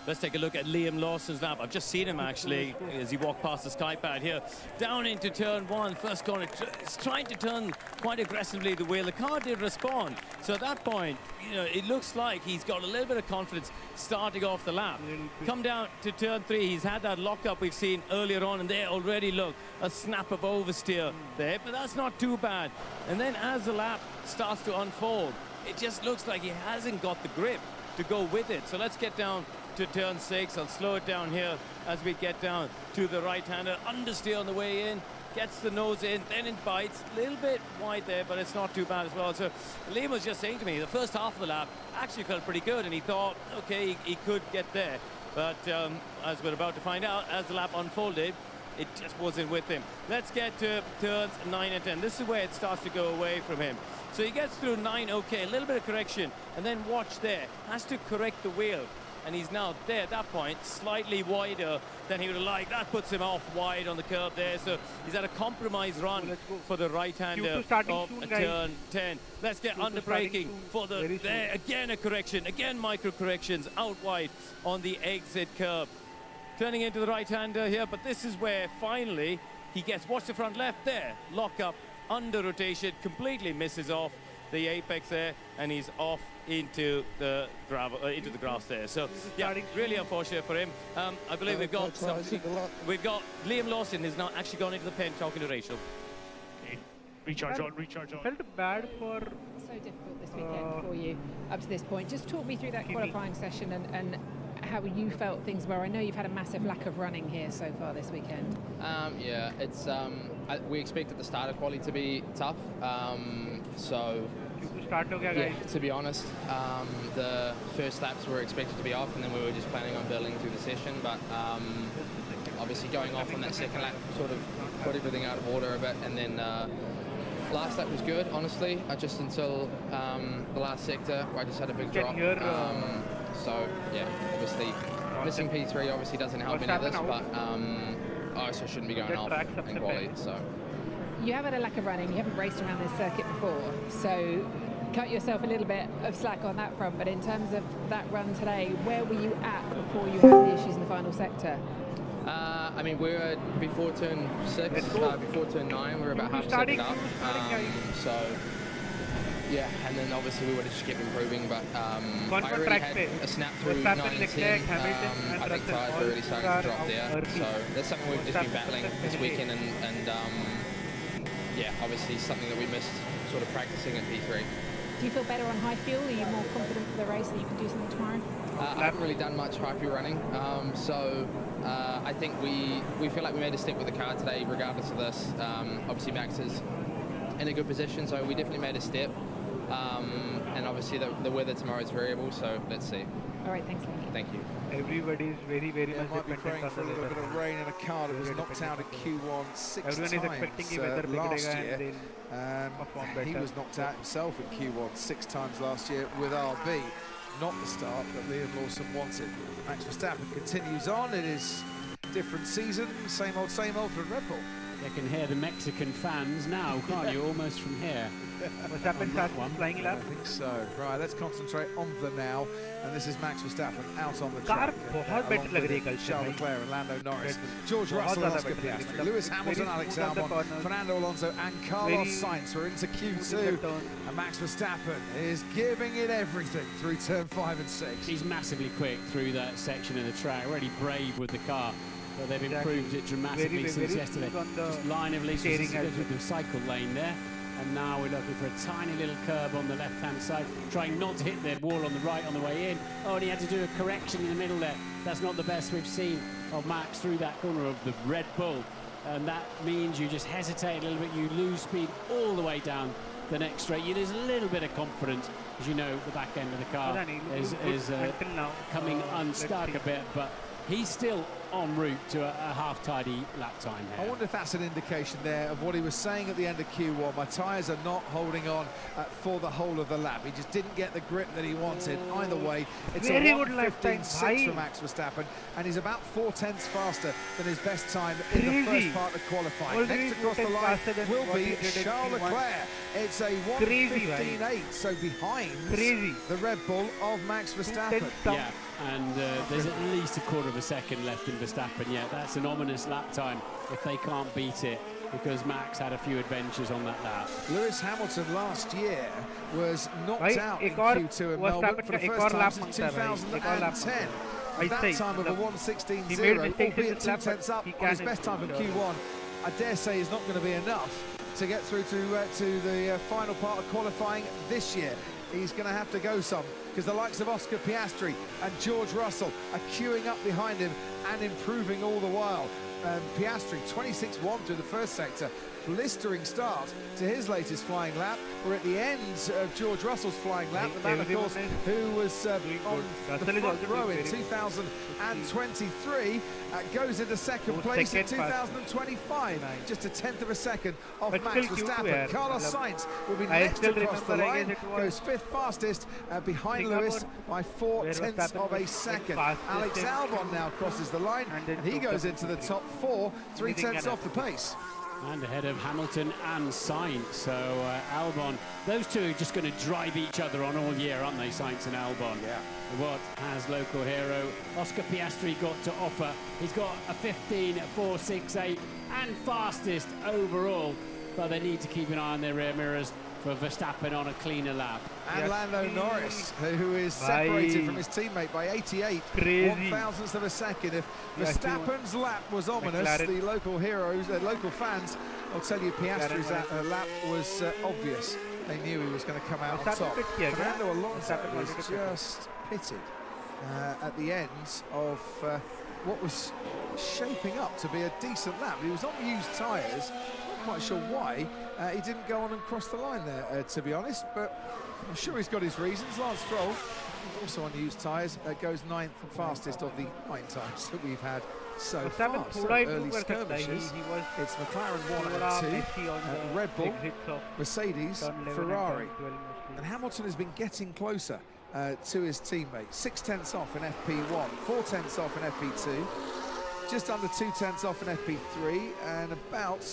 Let's take a look at Liam Lawson's lap. I've just seen him actually as he walked past the sky pad here. Down into turn one, first corner. He's trying to turn quite aggressively the wheel. The car did respond. So at that point, you know, it looks like he's got a little bit of confidence starting off the lap. Come down to turn three. He's had that lockup we've seen earlier on, and there already, look, a snap of oversteer there. But that's not too bad. And then as the lap starts to unfold, it just looks like he hasn't got the grip to go with it. So let's get down to turn six. I'll slow it down here as we get down to the right-hander. Understeer on the way in, gets the nose in, then it bites. A little bit wide there, but it's not too bad as well. So Liam was just saying to me, the first half of the lap actually felt pretty good, and he thought, okay, he could get there. But as we're about to find out, as the lap unfolded, it just wasn't with him. Let's get to turns 9 and 10. This is where it starts to go away from him. So he gets through 9, okay, a little bit of correction, and then watch there, has to correct the wheel. And he's now there at that point, slightly wider than he would have liked. That puts him off wide on the curb there. So he's had a compromise run for the right-hander of turn 10. Let's get under braking for the, there, again a correction, again micro corrections out wide on the exit curb. Turning into the right-hander here, but this is where finally he gets, watch the front left there, lock up, under rotation, completely misses off the apex there, and he's off into the gravel, into the grass there. So yeah, really unfortunate for him. I believe we've got Liam Lawson has now actually gone into the pen talking to Rachel.
Okay. Recharge on.
Felt bad for
so difficult this weekend for you up to this point. Just talk me through that qualifying session and how you felt things were. I know you've had a massive lack of running here so far this weekend.
Yeah, it's we expected the starter quali to be tough. So yeah, to be honest, the first laps were expected to be off, and then we were just planning on building through the session. But obviously going off on that second lap sort of put everything out of order a bit, and then last lap was good, honestly. Just until the last sector, where I just had a big drop. So yeah, obviously missing P3 obviously doesn't help any of this, but I also shouldn't be going off in quali. So
you have had a lack of running. You haven't raced around this circuit before, so cut yourself a little bit of slack on that front. But in terms of that run today, where were you at before you had the issues in the final sector?
I mean, we were before turn 6, before turn 9, we were about half second up. So Yeah, and then obviously we would have just kept improving, but I really had a snap through 9 and 10. I think tyres were really starting to drop there, so that's something we've just been battling this weekend, and yeah, obviously something that we missed sort of practicing at P3.
Do you feel better on high fuel? Are you more confident for the race that you can do something tomorrow?
I haven't really done much high fuel running, so I think we feel like we made a step with the car today regardless of this. Obviously Max is in a good position, so we definitely made a step. And obviously the weather tomorrow is variable, so let's see.
All right, thanks, Lenny.
Thank you.
Everybody is very much
might be praying for a little bit of rain in a car that was knocked out in Q1 6 times last year. He was knocked out himself in Q1 6 times last year with RB. Not the start that Liam Lawson wanted. Max Verstappen continues on. It is different season, same old for Red Bull.
You can hear the Mexican fans now, can't you? Almost from here.
Verstappen starts flying lap.
I think so. Right, let's concentrate on the now. And this is Max Verstappen out on the track. Charles Leclerc and Lando Norris. George Russell and Oscar Piastri. Lewis Hamilton, Alex Albon, Fernando Alonso and Carlos Sainz. We're into Q2. And Max Verstappen is giving it everything through turn 5 and 6.
He's massively quick through that section of the track. Really brave with the car. But they've improved it dramatically since yesterday. Just line of least resistance with the cycle lane there. And now we're looking for a tiny little curb on the left-hand side, trying not to hit the wall on the right on the way in. Oh, and he had to do a correction in the middle there. That's not the best we've seen of Max through that corner of the Red Bull. And that means you just hesitate a little bit, you lose speed all the way down the next straight. You lose a little bit of confidence, as you know, the back end of the car is coming unstuck a bit, but he's still en route to a half-tidy lap time here.
I wonder if that's an indication there of what he was saying at the end of Q1. My tyres are not holding on for the whole of the lap. He just didn't get the grip that he wanted. Either way, it's a 1:15.6 for Max Verstappen, and he's about 4/10 faster than his best time in the first part of qualifying. Next across the line will be Charles Leclerc. It's a 1:15.8, so behind the Red Bull of Max Verstappen.
Yeah, and there's at least a quarter of a second left in Verstappen yet. That's an ominous lap time if they can't beat it, because Max had a few adventures on that lap.
Lewis Hamilton last year was knocked out in Q2 in Melbourne for the first time since 2010. That time of a 1:16.0, albeit 2 tenths up on his best time from Q1, I dare say is not going to be enough to get through to the final part of qualifying this year. He's going to have to go some, because the likes of Oscar Piastri and George Russell are queuing up behind him and improving all the while. Piastri 26.1 through the first sector, blistering start to his latest flying lap. We're at the end of George Russell's flying lap, the man, of course, who was on the front row in 2023, goes into second place in 2025. Just a 1/10 of a second off Max Verstappen. Carlos Sainz will be next across the line, goes 5th fastest behind Lewis by 4/10 of a second. Alex Albon now crosses the line, and he goes into the top 4, 3/10 off the pace.
And ahead of Hamilton and Sainz. So Albon, those two are just going to drive each other on all year, aren't they, Sainz and Albon?
Yeah.
What has local hero Oscar Piastri got to offer? He's got a 15.468 and fastest overall, but they need to keep an eye on their rear mirrors for Verstappen on a cleaner lap.
And Lando Norris, who is separated from his teammate by 88 1/1000th of a second. If Verstappen's lap was ominous, the local heroes, local fans, I'll tell you, Piastri's lap was obvious. They knew he was going to come out on top. Fernando Alonso was just pitted at the end of what was shaping up to be a decent lap. He was on used tyres. Not quite sure why he didn't go on and cross the line there, to be honest, but I'm sure he's got his reasons. Lance Stroll, also on used tyres, goes 9th fastest of the 9 times that we've had so far. So early skirmishes. It's McLaren 1 and 2, Red Bull, Mercedes, Ferrari. And Hamilton has been getting closer to his teammate. 6/10 off in FP1, 4/10 off in FP2, just under 2/10 off in FP3, and about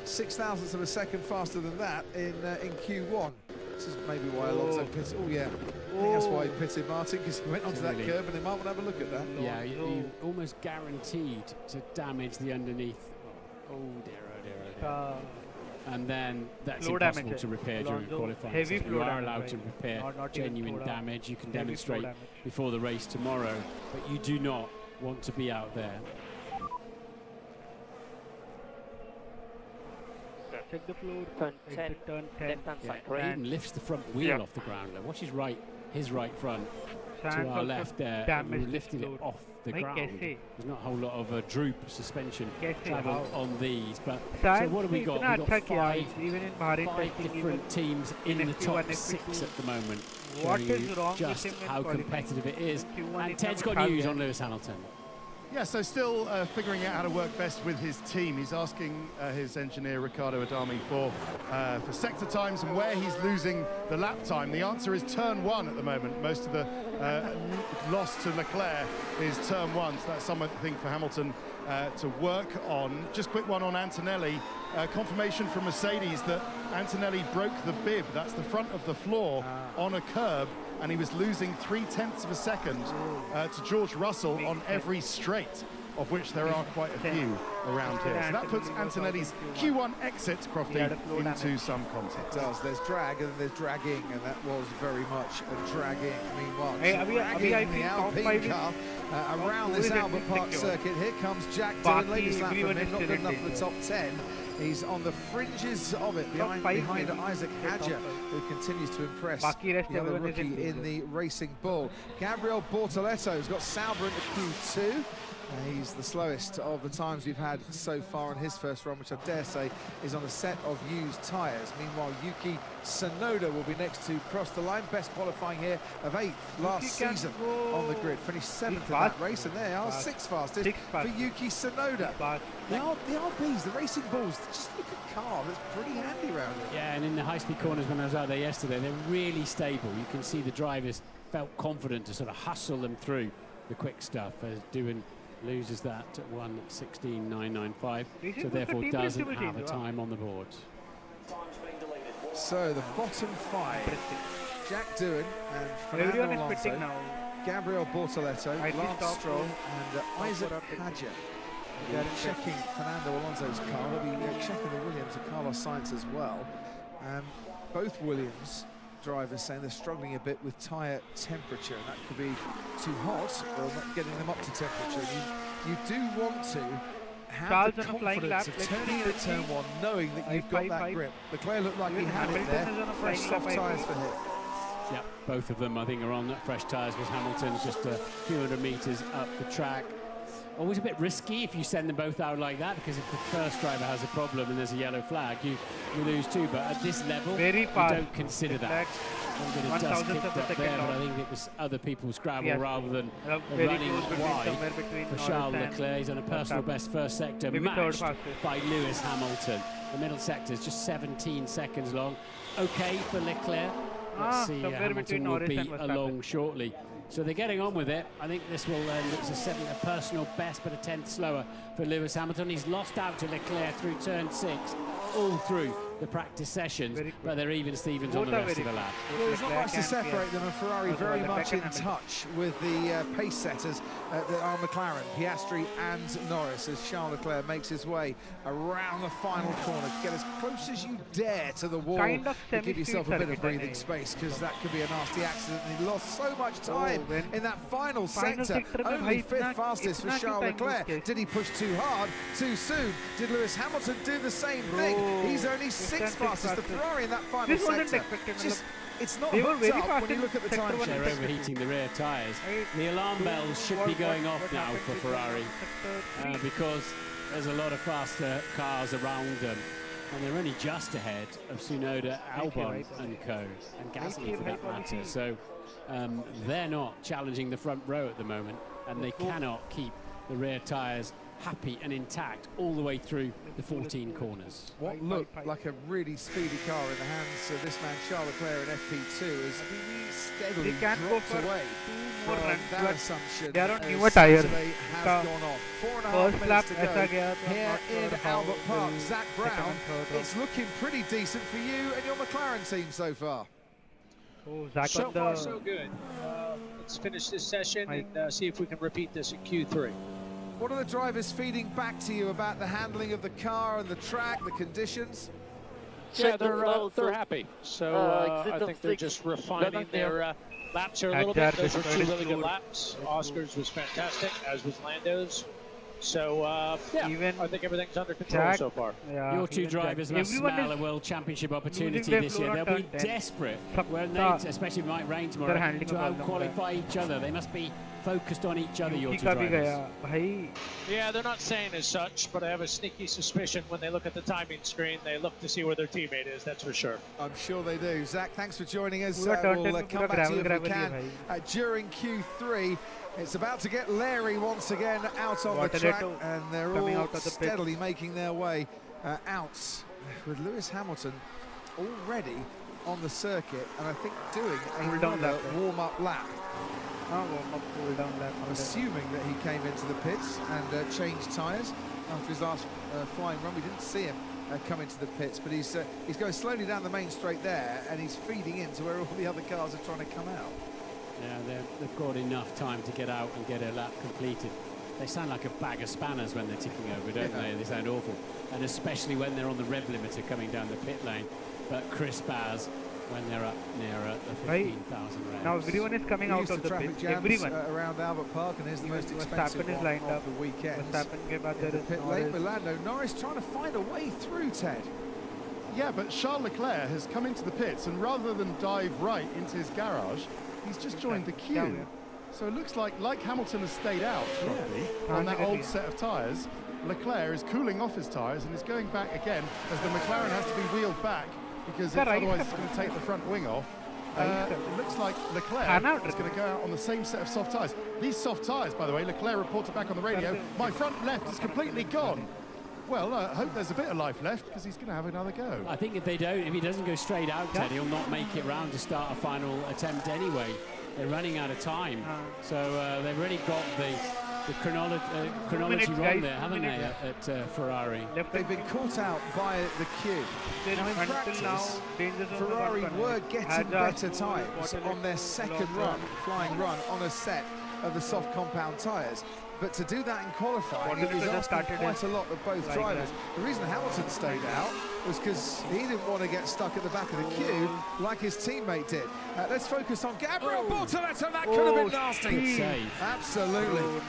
0.06 of a second faster than that in Q1. This is maybe why Alonso pitted. Oh yeah, I think that's why he pitted, Martin, because he went onto that curb, and they might want to have a look at that.
Yeah, you almost guaranteed to damage the underneath. Oh dear, oh dear, oh dear. and then that's
Flow
impossible
damage
to repair during
Alonso,
qualifying.
heavy
So
flow
you are
damage,
allowed
right?
to repair
Not even
genuine
flow
damage. You can
Heavy flow
demonstrate
damage.
before the race tomorrow, but you do not want to be out there.
Check the floor.
Turn
Exit
10,
turn 10.
left-hand
Yeah,
side,
he
right?
even lifts the front wheel off the ground. Like, watch his right front
Sands
to our
also
left there.
damaged
And
the
lifted it
floor.
off the
Bhai,
ground.
kaise?
There's not a whole lot of droop suspension
Kaise?
travel
How?
on these. But so
Sands
what have we
ne
got?
itna
We've
अच्छा
got
किया, even in Bahrain
five
testing,
different teams in the
FP1,
top
FP2.
6 at the moment.
What
showing
is
you
wrong with
just
him in
how
qualifying?
competitive it is.
FP1
And Ted's got
itna
news
kuch
on Lewis Hamilton.
Yeah, so still figuring out how to work best with his team. He's asking his engineer, Ricardo Adami, for sector times and where he's losing the lap time. The answer is turn 1 at the moment. Most of the loss to Leclerc is turn 1, so that's something for Hamilton to work on. Just quick one on Antonelli. Confirmation from Mercedes that Antonelli broke the bib, that's the front of the floor, on a curb, and he was losing 0.3 of a second to George Russell on every straight, of which there are quite a few around here. So that puts Antonelli's Q1 exit, Crofty, into some context.
It does. There's drag and there's dragging, and that was very much a dragging. Meanwhile,
Hey,
dragging the Alpine car around this Albert Park circuit. Here comes Jack Doohan, latest lap from him, not good enough for the top 10. He's on the fringes of it, behind Isaac Hadjar, who continues to impress the other rookie in the Racing Bull. Gabriel Bortoletto's got Sauber into Q2. He's the slowest of the times we've had so far in his first run, which I dare say is on a set of used tyres. Meanwhile, Yuki Tsunoda will be next to cross the line. Best qualifying here of 8th last season on the grid. Finished 7th in that race, and they are 6th fastest for Yuki Tsunoda. The RBs, the Racing Bulls, just look at car that's pretty handy around it.
Yeah, and in the high-speed corners when I was out there yesterday, they're really stable. You can see the drivers felt confident to sort of hustle them through the quick stuff, as Doohan loses that at 1:16.995, so therefore doesn't have a time on the board.
So the bottom 5, Jack Doohan and Fernando Alonso, Gabriel Bortoletto, Lance Stroll and Isaac Hadjar. They're checking Fernando Alonso's car. They'll be checking the Williams and Carlos Sainz as well. Both Williams drivers saying they're struggling a bit with tyre temperature, and that could be too hot or not getting them up to temperature. You do want to have the confidence of turning in at turn 1, knowing that you've got that grip. Leclerc looked like he had it there. Fresh soft tyres for him.
Yeah, both of them I think are on fresh tyres, because Hamilton's just a few hundred metres up the track. Always a bit risky if you send them both out like that, because if the first driver has a problem and there's a yellow flag, you lose too. But at this level, you don't consider that. A bit of dust kicked up there, but I think it was other people's gravel rather than running wide for Charles Leclerc. He's on a personal best first sector, matched by Lewis Hamilton. The middle sector is just 17 seconds long. Okay for Leclerc. Let's see, Hamilton will be along shortly. So they're getting on with it. I think this will end. It's a personal best, but a 10th slower for Lewis Hamilton. He's lost out to Leclerc through turn 6, all through the practice sessions, but they're even Stevens on the rest of the lap.
Well, there's not much to separate them, and Ferrari very much in touch with the pace setters that are McLaren, Piastri and Norris, as Charles Leclerc makes his way around the final corner. Get as close as you dare to the wall to give yourself a bit of breathing space, because that could be a nasty accident. And he lost so much time in that final sector. Only 5th fastest for Charles Leclerc. Did he push too hard, too soon? Did Lewis Hamilton do the same thing? He's only 6th fastest, the Ferrari in that final sector. It's not hooked up when you look at the time check.
They're overheating the rear tyres. The alarm bells should be going off now for Ferrari, because there's a lot of faster cars around them, and they're only just ahead of Tsunoda, Albon and co, and Gasly for that matter. So they're not challenging the front row at the moment, and they cannot keep the rear tyres happy and intact all the way through the 14 corners.
What looked like a really speedy car in the hands of this man Charles Leclerc in FP2 has steadily dropped away from that assumption.
They are on newer tyres.
Has gone on. 4.5 minutes to go here in Albert Park. Zach Brown, it's looking pretty decent for you and your McLaren team so far.
So far, so good. Let's finish this session and see if we can repeat this in Q3.
What are the drivers feeding back to you about the handling of the car and the track, the conditions?
Yeah, they're happy. So I think they're just refining their laps here a little bit. Those were 2 really good laps. Oscar's was fantastic, as was Lando's. So, yeah, I think everything's under control so far.
Yeah,
your 2 drivers must smell a World Championship opportunity this year. They'll be desperate when they, especially Mike Rain tomorrow, to out-qualify each other. They must be focused on each other, your 2 drivers.
Yeah, they're not saying as such, but I have a sneaky suspicion when they look at the timing screen, they look to see where their teammate is, that's for sure.
I'm sure they do. Zach, thanks for joining us. We'll come back to you if we can during Q3. It's about to get Larry once again out on the track, and they're all steadily making their way out with Lewis Hamilton already on the circuit, and I think doing another warm-up lap. I'm assuming that he came into the pits and changed tyres after his last flying run. We didn't see him come into the pits, but he's going slowly down the main straight there, and he's feeding into where all the other cars are trying to come out.
Yeah, they've got enough time to get out and get a lap completed. They sound like a bag of spanners when they're ticking over, don't they? They sound awful. And especially when they're on the rev limiter coming down the pit lane. But crisp as when they're up nearer the 15,000 revs.
Now everyone is coming out of the pit. Everyone.
Around Albert Park, and here's the most expensive one of the weekend. The pit lane, Lando Norris trying to find a way through, Ted.
Yeah, but Charles Leclerc has come into the pits, and rather than dive right into his garage, he's just joined the queue. So it looks like Hamilton has stayed out probably on that old set of tyres. Leclerc is cooling off his tyres and is going back again as the McLaren has to be wheeled back because otherwise it's going to take the front wing off. It looks like Leclerc is going to go out on the same set of soft tyres. These soft tyres, by the way, Leclerc reported back on the radio, my front left is completely gone. Well, I hope there's a bit of life left because he's going to have another go.
I think if he doesn't go straight out, Ted, he'll not make it round to start a final attempt anyway. They're running out of time. So they've really got the chronology wrong there, haven't they, at Ferrari?
They've been caught out by the queue. Now in practice, Ferrari were getting better times on their second flying run on a set of the soft compound tyres. But to do that in qualifying, it was asking quite a lot of both drivers. The reason Hamilton stayed out was because he didn't want to get stuck at the back of the queue like his teammate did. Let's focus on Gabriel Bortoleto. That could have been nasty.
Good save.
Absolutely.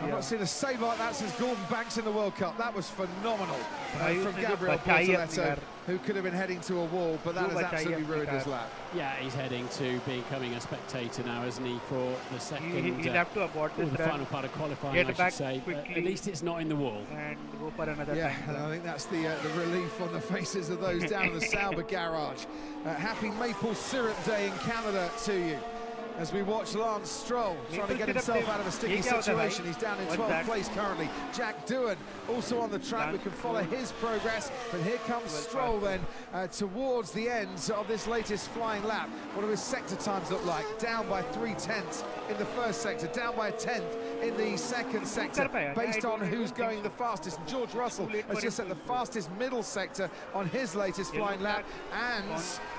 I've not seen a save like that since Gordon Banks in the World Cup. That was phenomenal from Gabriel Bortoleto, who could have been heading to a wall, but that has absolutely ruined his lap.
Yeah, he's heading to becoming a spectator now, isn't he, for the second,
he'll have to abort this
the final part of qualifying, I should say. At least it's not in the wall.
And go for another
and I think that's the relief on the faces of those down in the Sauber garage. Happy Maple Syrup Day in Canada to you. As we watch Lance Stroll trying to get himself out of a sticky situation. He's down in 12th place currently. Jack Doohan also on the track. We can follow his progress. But here comes Stroll then towards the end of this latest flying lap. What do his sector times look like? Down by 3/10 in the first sector, down by 1/10 in the second sector, based on who's going the fastest. And George Russell has just set the fastest middle sector on his latest flying lap. And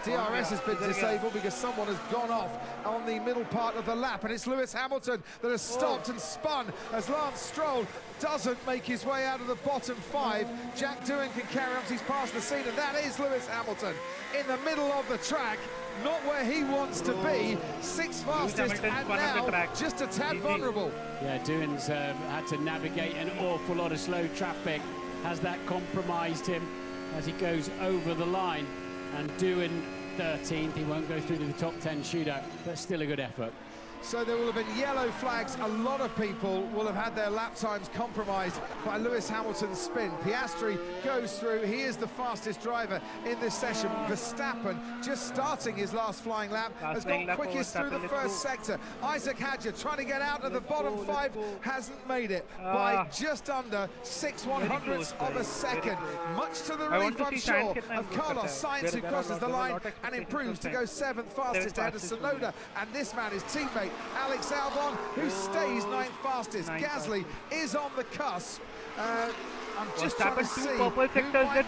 DRS has been disabled because someone has gone off on the middle part of the lap, and it's Lewis Hamilton that has stopped and spun as Lance Stroll doesn't make his way out of the bottom 5. Jack Doohan can carry on, he's past the scene, and that is Lewis Hamilton in the middle of the track, not where he wants to be, 6th fastest, and now just a tad vulnerable.
Yeah, Doohan's had to navigate an awful lot of slow traffic. Has that compromised him as he goes over the line? And Doohan 13th, he won't go through to the top 10 shootout, but still a good effort.
So there will have been yellow flags. A lot of people will have had their lap times compromised by Lewis Hamilton's spin. Piastri goes through. He is the fastest driver in this session. Verstappen, just starting his last flying lap, has gone quickest through the first sector. Isaac Hadjar trying to get out of the bottom 5, hasn't made it by just under 6/100ths of a second. Much to the relief, I'm sure, of Carlos Sainz, who crosses the line and improves to go 7th fastest ahead of Tsunoda. And this man is teammate Alex Albon, who stays 9th fastest. Gasly is on the cusp I'm just trying to see who might be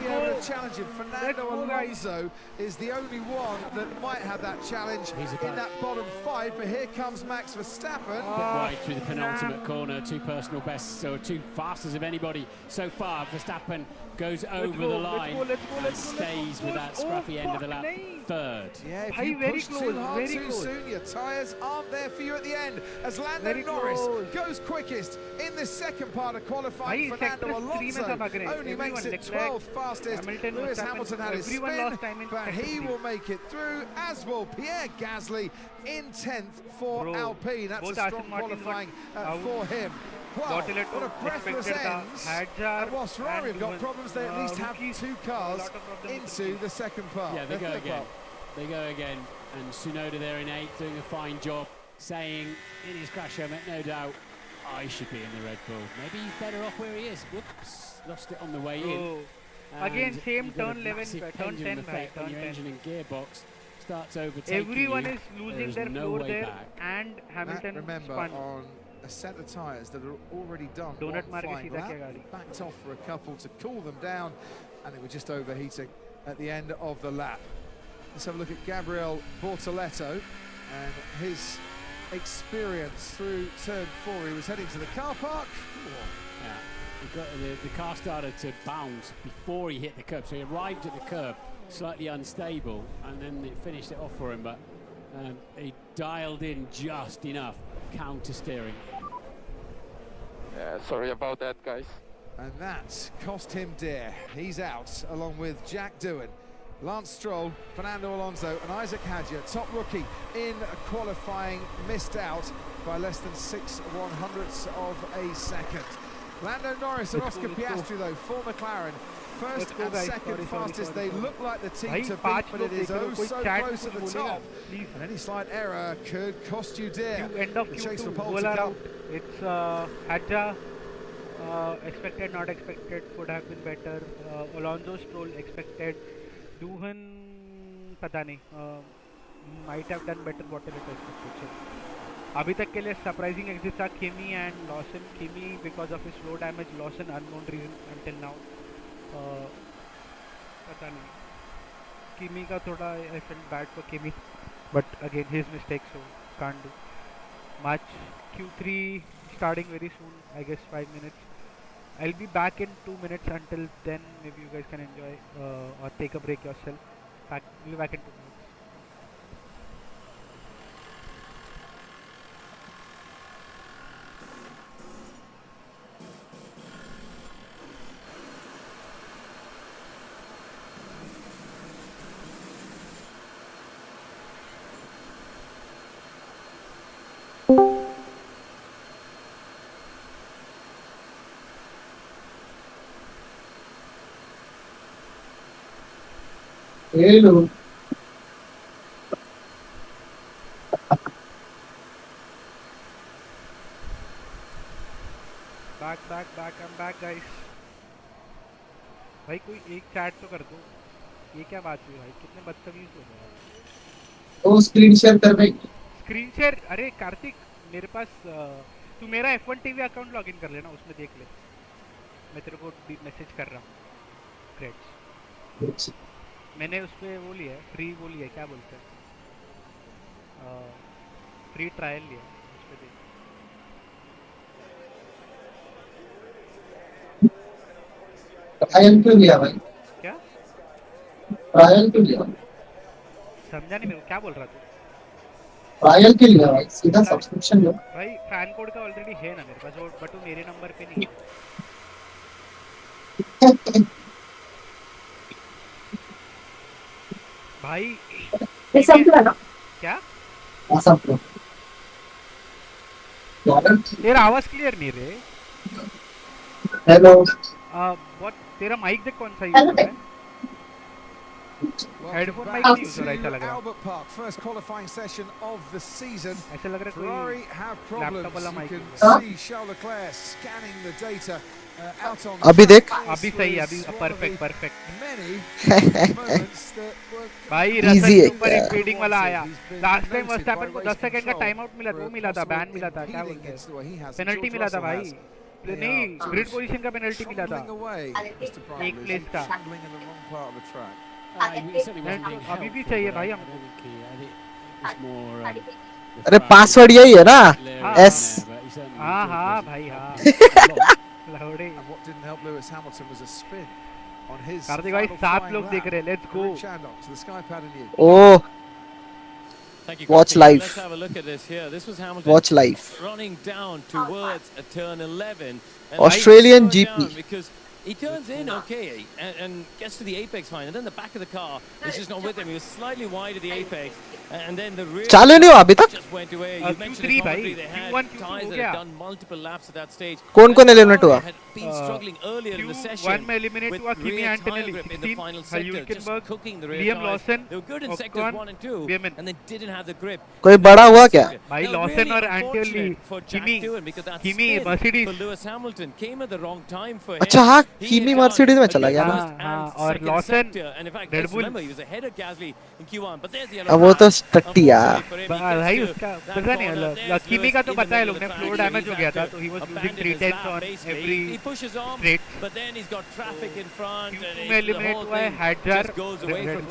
able to challenge him. Fernando Alonso is the only one that might have that challenge in that bottom 5, but here comes Max Verstappen.
Right through the penultimate corner, 2 personal bests, so 2 fastest of anybody so far. Verstappen goes over the line and stays with that scruffy end of the lap, 3rd.
Yeah, if you push too hard too soon, your tyres aren't there for you at the end. As Lando Norris goes quickest in the second part of qualifying, Fernando Alonso only makes it 12th fastest. Lewis Hamilton had his spin, but he will make it through, as will Pierre Gasly in 10th for Alpine. That's a strong qualifying for him. Wow, what a breathless ends. And whilst Ferrari have got problems, they at least have 2 cars into the second part.
Yeah, they go again. They go again. And Tsunoda there in 8th, doing a fine job, saying in his crash helmet, no doubt, I should be in the Red Bull. Maybe he's better off where he is. Whoops, lost it on the way in.
Again, same turn 11, turn 10,
effect when your engine and gearbox starts overtaking
everyone
you.
is losing their floor there, and Hamilton
remember
spun
on a set of tyres that are already done.
Donut
one flying lap, backed off for a couple to cool them down, and it was just overheating at the end of the lap. Let's have a look at Gabriel Bortoletto and his experience through turn 4. He was heading to the car park.
Yeah, the car started to bounce before he hit the curb, so he arrived at the curb slightly unstable, and then it finished it off for him, but he dialed in just enough counter steering.
Yeah, sorry about that, guys.
And that cost him dear. He's out, along with Jack Doohan, Lance Stroll, Fernando Alonso and Isaac Hadjar, top rookie in qualifying, missed out by less than 6/100ths of a second. Lando Norris and Oscar Piastri, though, for McLaren, first and second fastest. They look like the team to beat, but it is oh so close at the top. And any slight error could cost you dear.
End of
the chase for
Q2,
pole to come.
it's Hadjar, expected, not expected, could have been better. Alonso, Stroll, expected. Doohan, पता नहीं, might have done better whatever it expected. अभी तक के लिए surprising exits are Kimi and Lawson. Kimi because of his slow damage, Lawson unknown reason until now. पता नहीं. Kimi का थोड़ा I felt bad for Kimi, but again his mistake, so can't do much. Q3 starting very soon, I guess 5 minutes. I'll be back in 2 minutes. Until then, maybe you guys can enjoy or take a break yourself. We'll be back in 2 minutes.
Hello.
Back, I'm back, guys. भाई कोई एक chat तो कर दो. ये क्या बात हुई भाई? कितने बदतमीज हो गए.
वो स्क्रीन शेयर कर भाई.
Screen share? अरे कार्तिक, मेरे पास तू मेरा F1 TV अकाउंट लॉगिन कर लेना, उसमें देख ले. मैं तेरे को मैसेज कर रहा हूँ. ग्रेट. मैंने उस पर वो लिया है, फ्री वो लिया है, क्या बोलते हैं, फ्री ट्रायल लिया है, उस पर देख.
ट्रायल क्यों लिया भाई?
क्या
ट्रायल क्यों लिया?
समझा नहीं मेरे को, क्या बोल रहा तू?
ट्रायल क्यों लिया भाई? सीधा सब्सक्रिप्शन लो
भाई. फैन कोड का ऑलरेडी है ना मेरे पास, बट वो मेरे नंबर पे नहीं है. भाई क्या तेरा आवाज क्लियर नहीं रे.
हेलो.
व्हाट तेरा माइक देख कौन सा यूज है? हेडफोन माइक नहीं यूज हो रहा है, ऐसा लग रहा है.
Albert Park, first qualifying session of the season.
ऐसा लग रहा है
Ferrari have problems.
लैपटॉप वाला mic.
You can see Charles Leclerc scanning the data out on.
अभी देख.
अभी सही, अभी perfect.
Many moments that were
भाई रसल के ऊपर एक फीडिंग वाला आया. लास्ट टाइम वर्स्टैपेन को 10 सेकंड का टाइम आउट मिला, वो मिला था, बैन मिला था, क्या बोलते हैं, पेनल्टी मिला था भाई. नहीं ग्रिड पोजीशन का पेनल्टी मिला था एक प्लेस का अभी भी चाहिए भाई हमको
अरे पासवर्ड यही है ना एस
हाँ हाँ भाई हाँ लौड़े कार्तिक भाई 7 लोग देख रहे हैं let's go
oh watch live
Let's have a look at this here. This was Hamilton
watch live
running down towards a turn 11.
Australian GP
because he turns in okay and gets to the apex fine, and then the back of the car is just not with him. He was slightly wide of the apex, and then the rear
चालू नहीं हुआ अभी तक
just went away. You mentioned the commentary they had tires that had done multiple laps at that stage.
कौन eliminate हुआ
Been struggling earlier in the session.
One में eliminate हुआ Kimi Antonelli 16, Hülkenberg, Liam Lawson,
They were good in sectors 1 and 2, and they didn't have the grip.
कोई बड़ा हुआ क्या
भाई Lawson और Antonelli Kimi Mercedes
for Lewis Hamilton came at the wrong time for him.
अच्छा हाँ Kimi Mercedes में चला गया ना
और Lawson
Red Bull he was ahead of Gasly in Q1, but there's the
अब वो तो टट्टी यार
भाई उसका पता नहीं Kimi का तो पता है लोग ने फ्लोर डैमेज हो गया था तो he was losing 3/10 on every
pushes on, but then he's got traffic in front, and
में eliminate हुआ है Hadjar
goes away from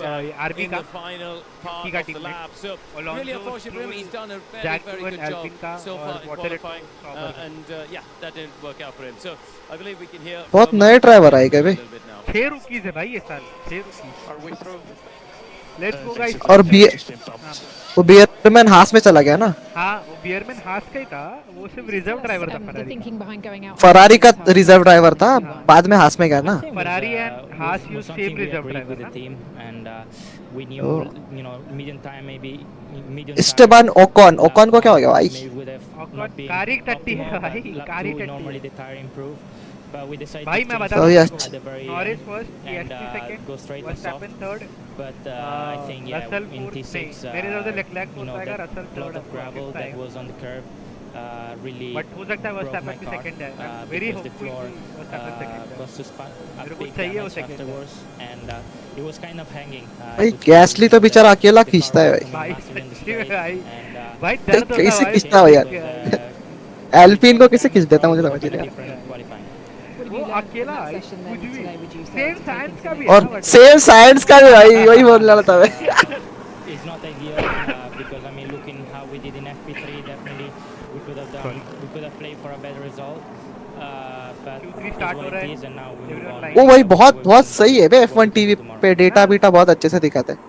RB
in
का
the final part of the lap. So really unfortunate for him. He's done a very good job so far in qualifying, and yeah, that didn't work out for him. So I believe we can hear
बहुत नए driver आए क्या भाई
6 रुकीज है भाई ये साल 6 रुकीज let's go guys
और वो बियरमैन हास में चला गया ना
हाँ वो बियरमैन हास का ही था वो सिर्फ रिजर्व ड्राइवर था
फरारी का रिजर्व ड्राइवर था बाद में हास में गया ना
फरारी एंड हास use same reserve driver
we knew you know medium time maybe medium
Esteban Ocon को क्या हो गया भाई
कारी टट्टी है भाई कारी टट्टी
normally the tire improve but we decided
भाई मैं बता Norris first PST second Verstappen third
but I think yeah in T6
मेरे इधर से Leclerc हो जाएगा Russell
third of gravel that was on the curb really
but हो सकता है Verstappen भी second है very hopeful Verstappen second मेरे को चाहिए वो second
and it was kind of hanging
भाई गैसली तो बेचारा अकेला खींचता है
भाई भाई दर्द होता है
कैसे खींचता है यार एल्पिन को कैसे खींच देता मुझे समझ नहीं आता
वो अकेला कुछ भी सेम साइंस का भी
और सेम साइंस का भी भाई वही बोलने वाला था मैं
it's not ideal because I mean looking how we did in FP3 definitely we could have played for a better result but
Q3 start हो रहा है
and now we move on
वो भाई बहुत सही है बे F1 टीवी पे data beta बहुत अच्छे से दिखाते हैं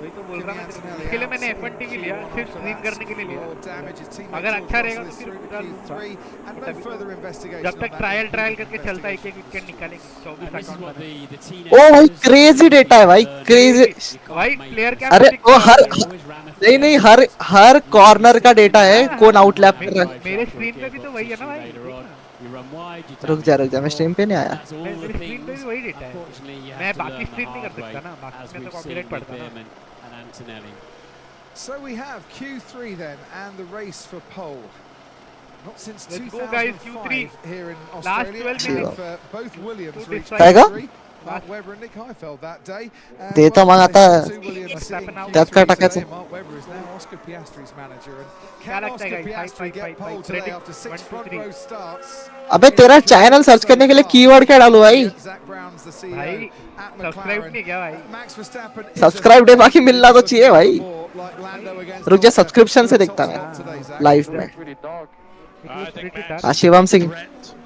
वही तो बोल रहा मैं इसके लिए मैंने F1 टीवी लिया सिर्फ स्ट्रीम करने के लिए लिया अगर अच्छा रहेगा तो फिर जब तक ट्रायल करके चलता है एक विकेट निकालेंगे 24 अकाउंट
ओ भाई क्रेजी डेटा है भाई क्रेजी
भाई प्लेयर क्या
अरे वो नहीं हर कॉर्नर का डेटा है कौन आउटलैप कर रहा है
मेरे स्क्रीन पे भी तो वही है ना भाई
रुक जा मैं स्ट्रीम पे नहीं आया
मेरे स्क्रीन पे भी वही डेटा है मैं बाकी स्ट्रीम नहीं कर सकता ना बाकी में तो कॉपीराइट पड़ता है
So we have Q3 then and the race for pole. Not since
2005
here in Australia.
Last 12 minutes
for both Williams reached
Q3.
Mark Webber and Nick Heidfeld that day.
देता मंगाता है त्यात का टाकायचं
Mark Webber is now Oscar Piastri's manager and can Oscar Piastri get pole today after 6 front row starts?
अबे तेरा channel search करने के लिए कीवर्ड क्या डालूं भाई
भाई सब्सक्राइब नहीं किया भाई
सब्सक्राइब डे बाकी मिलना तो चाहिए भाई रुक जा सब्सक्रिप्शन से देखता मैं लाइव में शिवम सिंह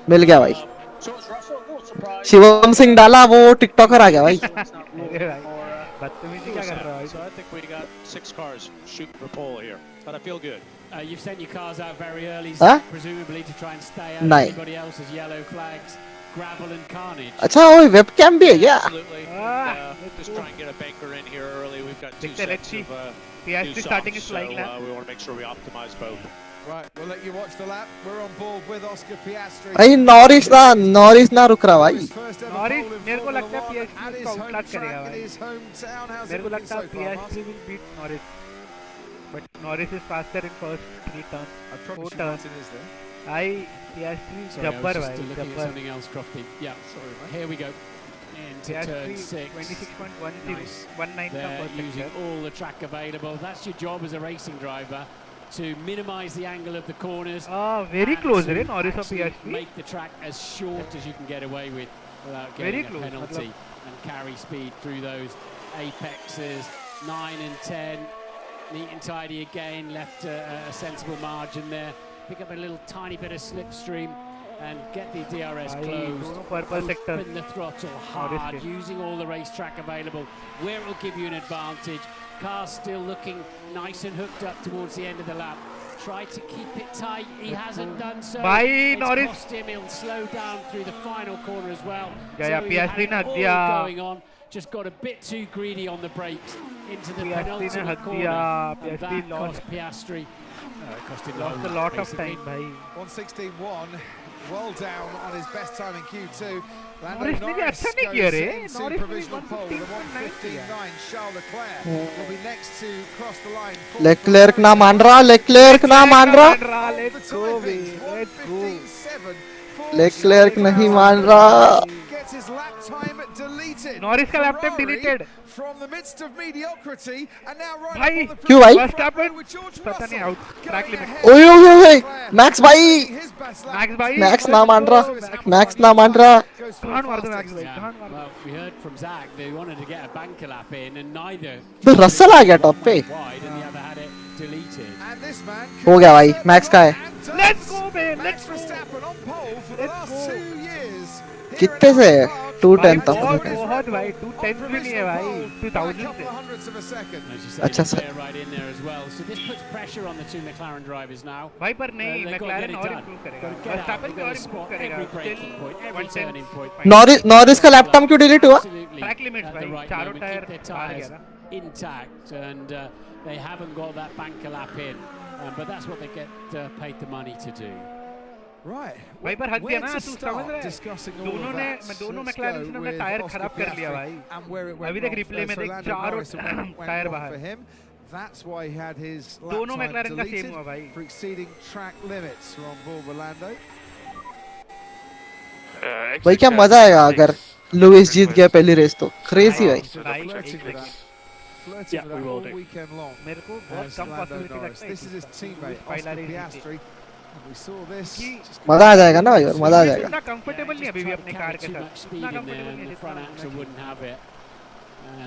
मिल गया भाई शिवम सिंह डाला वो टिकटॉकर आ गया भाई
बदतमीजी क्या कर रहा है
So I think we got 6 cars shooting for pole here, but I feel good.
You've sent your cars out very early, presumably to try and stay out of anybody else's yellow flags, gravel and carnage.
अच्छा वो webcam भी है क्या?
Absolutely. Just try and get a banker in here early. We've got 2 sets of new
starting
songs,
is flying
so we want to make sure we optimize both.
Right, we'll let you watch the lap. We're on board with Oscar Piastri.
भाई Norris ना रुक रहा भाई
Norris मेरे को लगता है PST को आउटक्लास करेगा भाई मेरे को लगता है Piastri will beat Norris but Norris is faster in first 3 turns 4 turns I Piastri जब्बर भाई जब्बर
something else crofty. Yeah, sorry. Here we go. Into turn 6.
26.19
They're using all the track available. That's your job as a racing driver. to minimise the angle of the corners.
Very close, right? Norris of
Actually
PSP.
make the track as short as you can get away with without
Very
getting a
close,
penalty and carry speed through those apexes. 9 and 10, neat and tidy again, left a sensible margin there. Pick up a little tiny bit of slipstream and get the DRS closed. Open the throttle hard, using all the racetrack available where it will give you an advantage. Car's still looking nice and hooked up towards the end of the lap. Try to keep it tight. He hasn't done so. It's
Norris.
cost him. He'll slow down through the final corner as well.
Yeah,
so he
Piastri
had
ne
it
diya.
all going on. Just got a bit too greedy on the brakes into the penultimate corner. And that cost Piastri. It cost him
lost a lot of
basically.
time, bhai.
1:16.1, well down on his best time in Q2.
Norris ने भी अच्छा नहीं किया रे. Norris ने
1:15.9. Charles Leclerc will be next to cross the line.
लेक्लेर्क ना मान रहा, लेक्लेर्क ना मान रहा, लेक्लेर्क नहीं मान रहा.
Gets his lap time deleted.
Norris का lap time deleted.
From the midst of mediocrity and now right up on the
क्यों भाई?
पता नहीं out track limit.
ओए ओए ओए, मैक्स भाई,
Max भाई,
मैक्स ना मान रहा, मैक्स ना मान रहा.
कहाँ मार दो Max भाई?
Well, we heard from Zach they wanted to get a banker lap in and neither.
तो रसल आ गया टॉप पे.
Wide and the other had it deleted.
And this man
हो गया भाई, मैक्स का है.
Let's go man, let's go.
Verstappen on pole for the last 2 years.
कितने से? 210 तक.
बहुत भाई, 210 भी नहीं है भाई, 2000 से.
अच्छा sir.
Right in there as well. So this puts pressure on the two McLaren drivers now.
भाई पर नहीं, McLaren और improve करेगा. Verstappen भी और improve करेगा.
Every breaking point, every turning point.
Norris का लैप टाइम क्यों डिलीट हुआ?
Track limits भाई, चारों टायर बाहर गया ना.
Intact and they haven't got that banker lap in. But that's what they get paid the money to do.
Right.
भाई पर हक दिया ना, तू समझ रहा है? दोनों McLaren ने अपना टायर खराब कर लिया भाई. अभी तक रिप्ले में देख चारों टायर बाहर.
That's why he had his
दोनों McLaren का सेम हुआ भाई.
For exceeding track limits from board Orlando.
भाई क्या मजा आएगा अगर लुइस जीत गया पहली रेस तो. क्रेजी भाई.
Yeah, we will do. Weekend long.
मेरे को बहुत कम पॉसिबिलिटी लगता है.
This is his teammate Oscar Piastri. We saw this.
मजा आ जाएगा ना भाई, और मजा आ जाएगा.
इतना कंफर्टेबल नहीं अभी भी अपने कार के साथ.
इतना कंफर्टेबल नहीं. The front axle wouldn't have it.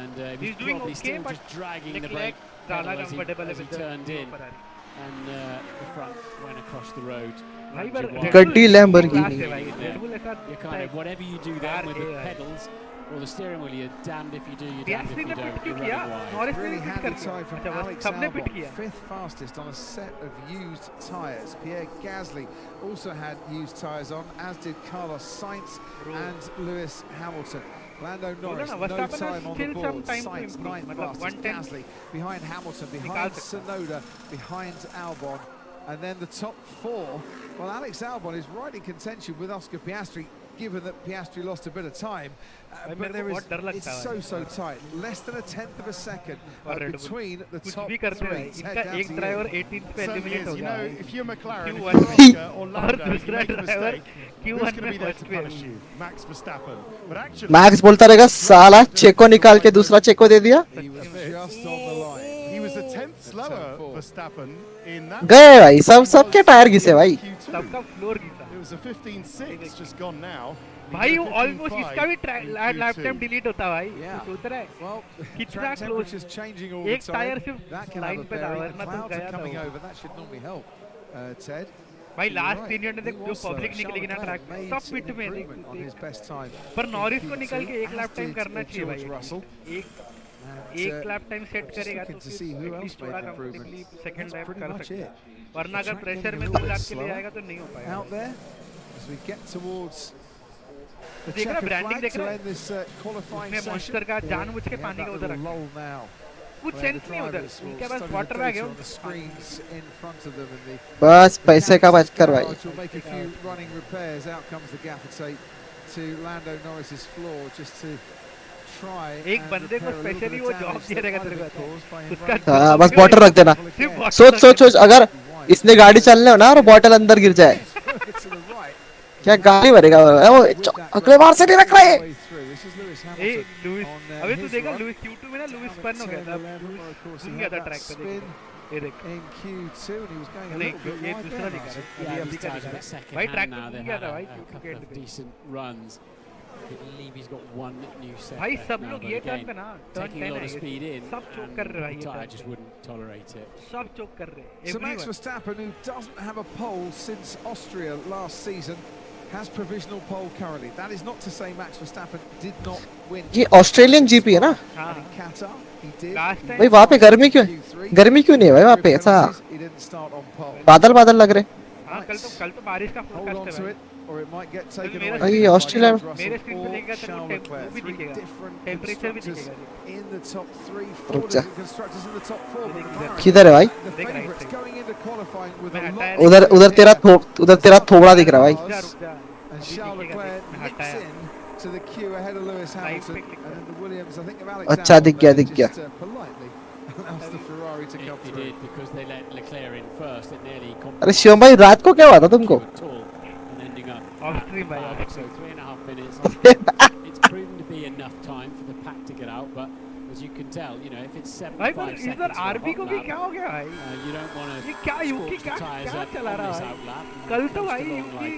And he's probably still just dragging the brake pedal as he turned in. And the front went across the road.
गड्डी Lamborghini.
You're kind of whatever you do there with the pedals or the steering wheel, you're damned if you do, you're damned if you don't. You're running wide.
Norris
Really handy time from Alex Albon,
किया.
5th fastest on a set of used tyres. Pierre Gasly also had used tyres on, as did Carlos Sainz and Lewis Hamilton. Lando Norris, no time on the board. Sainz, 9th fastest. Gasly behind Hamilton, behind Tsunoda, behind Albon. And then the top 4. Well, Alex Albon is right in contention with Oscar Piastri, given that Piastri lost a bit of time. But there is, it's so tight. Less than a tenth of a second between the top 3.
एक driver 18 पे eliminate हो गया.
If you're McLaren, or Lando, if you make a mistake, who's going to be there to punish you? Max Verstappen. But actually,
max बोलता रहेगा साला चेको निकाल के दूसरा चेको दे दिया.
He was just on the line.
He was a tenth slower Verstappen in that.
गए भाई, सबके टायर घिसे भाई.
सबका floor घिसा.
It was a 15.6 just gone now.
भाई वो ऑलमोस्ट इसका भी लैप टाइम डिलीट होता भाई. तू सोच रहा है कितना क्लोज. एक टायर सिर्फ लाइन पे था वरना तो गया था. भाई लास्ट 3 मिनट में जो पब्लिक निकलेगी ना ट्रैक पे सब पिट में देख. पर नॉरिस को निकल के एक लैप टाइम करना चाहिए भाई. एक लैप टाइम सेट करेगा तो एटलीस्ट थोड़ा कंफर्टेबली सेकंड लैप कर सकता है. वरना अगर प्रेशर में 2 लैप के लिए जाएगा तो नहीं हो पाएगा. देख रहा ब्रांडिंग देख रहा है. उसने मॉन्स्टर का जानबूझ के पानी का उधर रखा. कुछ सेंस नहीं उधर. उनके पास वाटर बैग है.
बस पैसे का बच कर भाई.
एक बंदे को स्पेशली वो जॉब दे देगा तेरे को.
हाँ बस बॉटल रख देना. सोच अगर इसने गाड़ी चलने हो ना और बॉटल अंदर गिर जाए क्या गाली भरेगा वो. अगले बार से नहीं रख रहे.
लुइस अबे तू देखा लुइस Q2 में ना लुइस स्पन हो गया था. घूम गया था ट्रैक पे.
in Q2, and he was going a little bit wide there.
Yeah, these guys are a bit second hand now. They've had a couple of decent runs. I believe he's got one new set
भाई सब
now,
लोग
but
ये
again,
turn पे ना
taking a lot of speed in,
सब चोक कर रहे हैं
the tyre just wouldn't tolerate it.
सब चोक कर रहे हैं.
So Max Verstappen, who doesn't have a pole since Austria last season, has provisional pole currently. That is not to say Max Verstappen did not win.
ये Australian GP है ना?
And in Qatar, he did.
भाई वहाँ पे गर्मी क्यों नहीं है भाई वहाँ पे ऐसा
He didn't start on pole.
बादल लग रहे.
हाँ कल तो बारिश का फोरकास्ट है.
Or it might get taken away.
भाई ऑस्ट्रेलिया में
मेरे स्क्रीन पे देखेगा तो वो भी दिखेगा. टेम्परेचर भी दिखेगा.
In the top 3
रुक जा.
constructors in the top 4.
किधर है भाई?
The favorites going into qualifying with a lot.
उधर तेरा थोबड़ा दिख रहा है भाई.
And Charles Leclerc nips in to the queue ahead of Lewis Hamilton, and then the Williams, I think, of Alex
अच्छा दिख गया.
just politely allows the Ferrari to come
He
through.
did because they let Leclerc in first. It nearly
अरे शिवम भाई रात को क्या हुआ था तुमको?
and ending up
off stream by
so 3.5 minutes. It's proven to be enough time for the pack to get out, but as you can tell, you know, if it's 75 seconds
इधर
for a
RB को
hot
भी
lap,
क्या हो गया भाई?
you don't want to
ये क्या यूकी क्या चला रहा है? कल तो भाई यूकी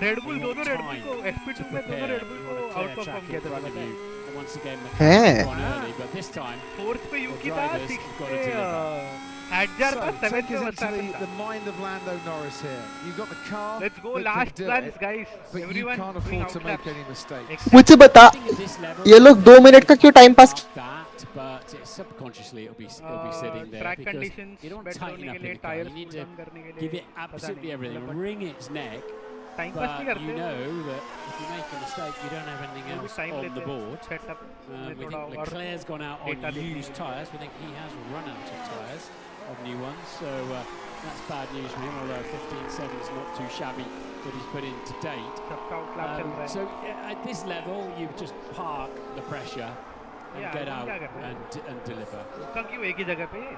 रेडबुल दोनों रेडबुल को FP2 में दोनों रेडबुल को आउट परफॉर्म किया था.
once again
हैं?
early, but this time
fourth पे यूकी था, सिक्स्थ पे
So, take us into the mind of Lando Norris here. You've got the car.
Let's go
that
last
can do
runs,
it,
guys.
but
Everyone
you can't afford to make any mistakes.
मुझे बता ये लोग 2 minute का क्यों time pass?
that, but subconsciously it'll be sitting there
track
because
conditions
you don't
better
tighten
होने
up
के लिए
in the car.
Tyres
You need
cool
to
करने के लिए
give it absolutely everything, wring its neck.
Time pass नहीं
But
करते.
you know that if you make a mistake, you don't have anything else on the board.
Setup
We think Leclerc's gone out on used tyres. We think he has run out of tyres of new ones, so that's bad news for him. Although 15.7 is not too shabby that he's put in to date. So at this level, you just park the pressure and get out and deliver.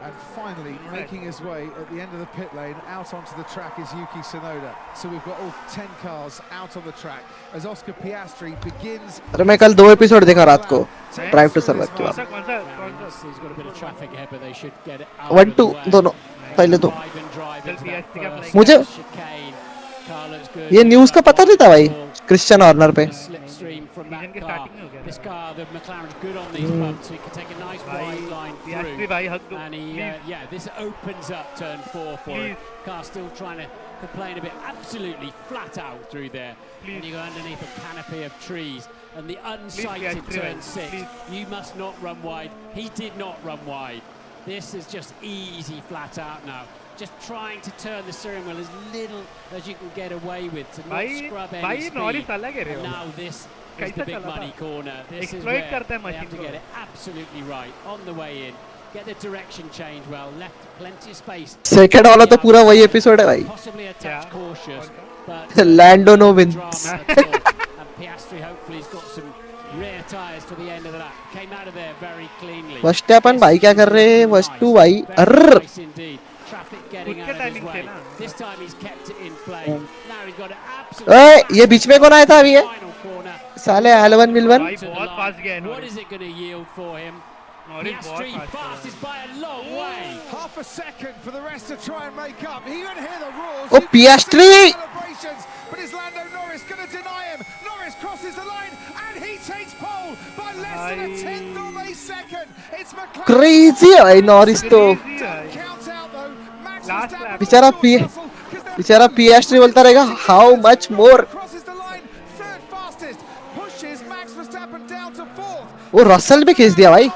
And finally, making his way at the end of the pit lane, out onto the track is Yuki Tsunoda. So we've got all 10 cars out on the track as Oscar Piastri begins.
अरे मैं कल 2 episode देखा रात को drive to survive के बाद.
He's got a bit of traffic here, but they should get it out
1 2 दोनों पहले दो. मुझे ये न्यूज़ का पता नहीं था भाई क्रिश्चियन हॉर्नर पे.
This car, the McLaren's good on these bumps, so he can take a nice wide line through. And yeah, this opens up turn 4 for him. Car still trying to complain a bit, absolutely flat out through there. And you go underneath a canopy of trees, and the unsighted turn 6. You must not run wide. He did not run wide. This is just easy flat out now. Just trying to turn the steering wheel as little as you can get away with to not scrub any speed. And now this is the big money corner. This is where they have to get it absolutely right on the way in. Get the direction change well. Left plenty of space.
Second वाला तो पूरा वही episode है भाई.
Possibly a touch cautious, but
Lando no wins.
And Piastri hopefully has got some rear tyres for the end of the lap. Came out of there very cleanly.
Verstappen भाई क्या कर रहे हैं? वस्तु भाई अर्र.
Traffic getting out of his way. This time he's kept it in play. Now he's got it absolutely.
ओए ये बीच में कौन आया था अभी ये? साले एलवन मिलवन.
बहुत फास्ट गया है.
What is it going to yield for him? Piastri fastest by a long way.
Half a second for the rest to try and make up. You can hear the roars.
Oh, Piastri!
But is Lando Norris going to deny him? Norris crosses the line and he takes pole by less than a tenth of a second. It's McLaren.
Crazy है भाई Norris तो. बेचारा Piastri बोलता रहेगा how much more. वो Russell भी खींच दिया भाई.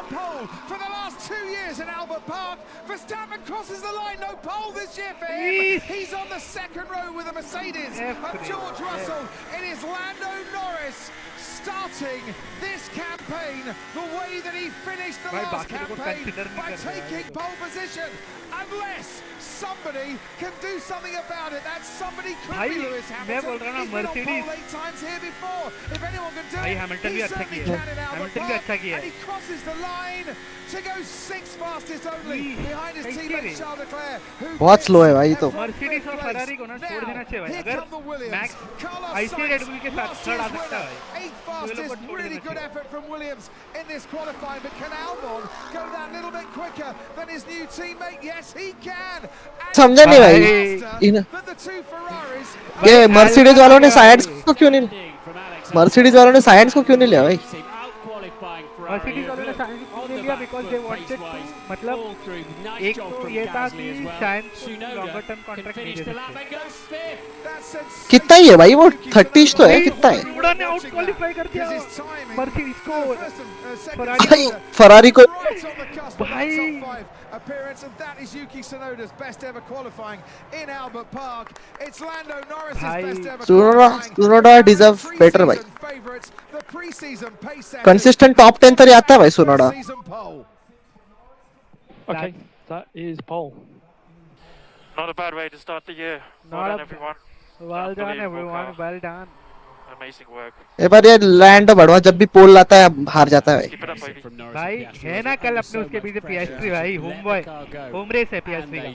He's on the second row with a Mercedes. And George Russell, it is Lando Norris starting this campaign the way that he finished the last campaign by taking pole position. Unless somebody can do something about it. That somebody could be Lewis Hamilton. He's been on pole 8 times here before. If anyone can do it, he certainly can in Albert Park. And he crosses the line to go 6th fastest only behind his teammate Charles Leclerc.
बहुत slow है भाई तो.
Mercedes और Ferrari को ना छोड़ देना चाहिए भाई. अगर मैक्स आईसी रेड बुल के साथ थर्ड आ सकता है.
fastest. Really good effort from Williams in this qualifying, but can Albon go that little bit quicker than his new teammate? Yes, he can.
समझा नहीं भाई
But the two Ferraris.
ये Mercedes वालों ने साइंस को क्यों नहीं मर्सिडीज वालों ने साइंस को क्यों नहीं लिया भाई
मर्सिडीज वालों ने साइंस को नहीं लिया बिकॉज़ दे वांटेड मतलब एक तो ये था कि साइंस लॉन्गर टर्म कॉन्ट्रैक्ट नहीं दे सकते।
कितना ही है भाई वो 30 तो है कितना है
सुनोडा ने आउट क्वालीफाई कर दिया मर्सिडीज को
फरारी को
भाई appearance, and that is Yuki Tsunoda's best ever qualifying in Albert Park. It's Lando Norris's best ever qualifying.
Tsunoda deserve better भाई
The pre-season pace setter.
consistent top 10 तरी आता है भाई Tsunoda.
Okay, that is pole.
Not a bad way to start the year. Well done, everyone.
Well done, everyone. Well done.
Amazing work.
एक बार ये land बढ़वा जब भी पोल लाता है हार जाता है
भाई है ना कल अपने उसके पीछे पीएसटी भाई होम बॉय होम रेस है पीएसटी का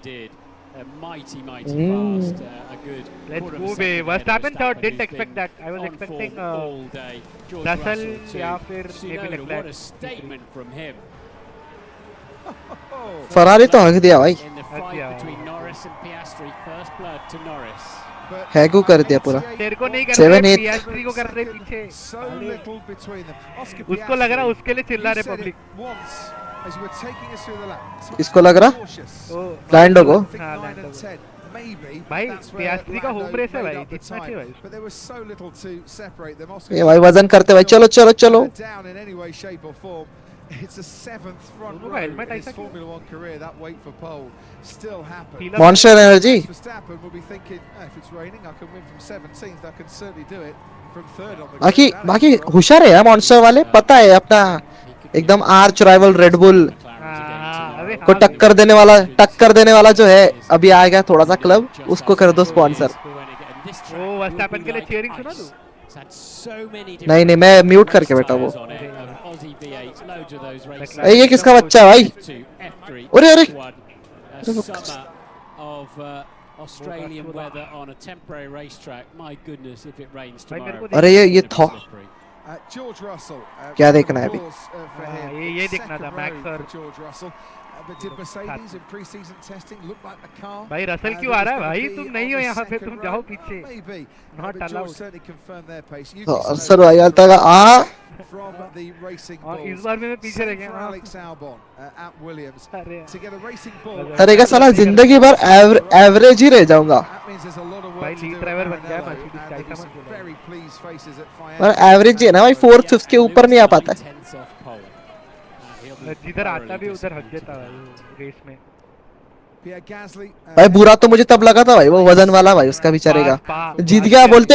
let's go bey Verstappen third didn't expect that I was expecting Russell या फिर maybe Leclerc
फरारी तो हक दिया भाई हैगू कर दिया पूरा
तेरे को नहीं कर रहे पीएसटी को कर रहे पीछे उसको लग रहा उसके लिए चिल्ला रहे पब्लिक
किसको लग रहा लैंडो को
हां लैंडो भाई पीएसटी का होम रेस है भाई जितना चाहिए भाई
ये भाई वजन करते भाई चलो चलो चलो
It's a 7th front row in his Formula 1 career. That wait for pole still happened.
Monster energy.
Verstappen will be thinking, if it's raining, I can win from 17th. I can certainly do it from third on the
बाकी होशियार है monster वाले पता है अपना एकदम arch rival red bull को टक्कर देने वाला जो है अभी आ गया थोड़ा सा क्लब उसको कर दो स्पॉन्सर
ओ वर्स्टैपेन के लिए चीयरिंग सुना तू
नहीं मैं म्यूट करके बैठा वो ये किसका बच्चा है भाई अरे अरे
Australian weather on a temporary racetrack. My goodness, if it rains tomorrow.
अरे ये था
George Russell.
क्या देखना है अभी
ये देखना था मैक्स और
George Russell. But did Mercedes in pre-season testing look like the car?
भाई रसल क्यों आ रहा है भाई तुम नहीं हो यहाँ पे तुम जाओ पीछे
Maybe.
Not allowed.
Certainly confirmed their pace.
Sir भाई आता है
From the racing balls.
इस बार मैं पीछे रह गया
Alex Albon at Williams to get a racing ball.
अरे का साला जिंदगी भर एवरेज ही रह जाऊंगा
भाई लीड ड्राइवर बन गया मर्सिडीज का ऐसा मत बोलो
Very pleased faces at Fire.
पर एवरेज है ना भाई 4th 5th के ऊपर नहीं आ पाता है
जिधर आता भी उधर हक देता भाई रेस में
भाई बुरा तो मुझे तब लगा था भाई वो वजन वाला भाई उसका बेचारे का जीत गया बोलते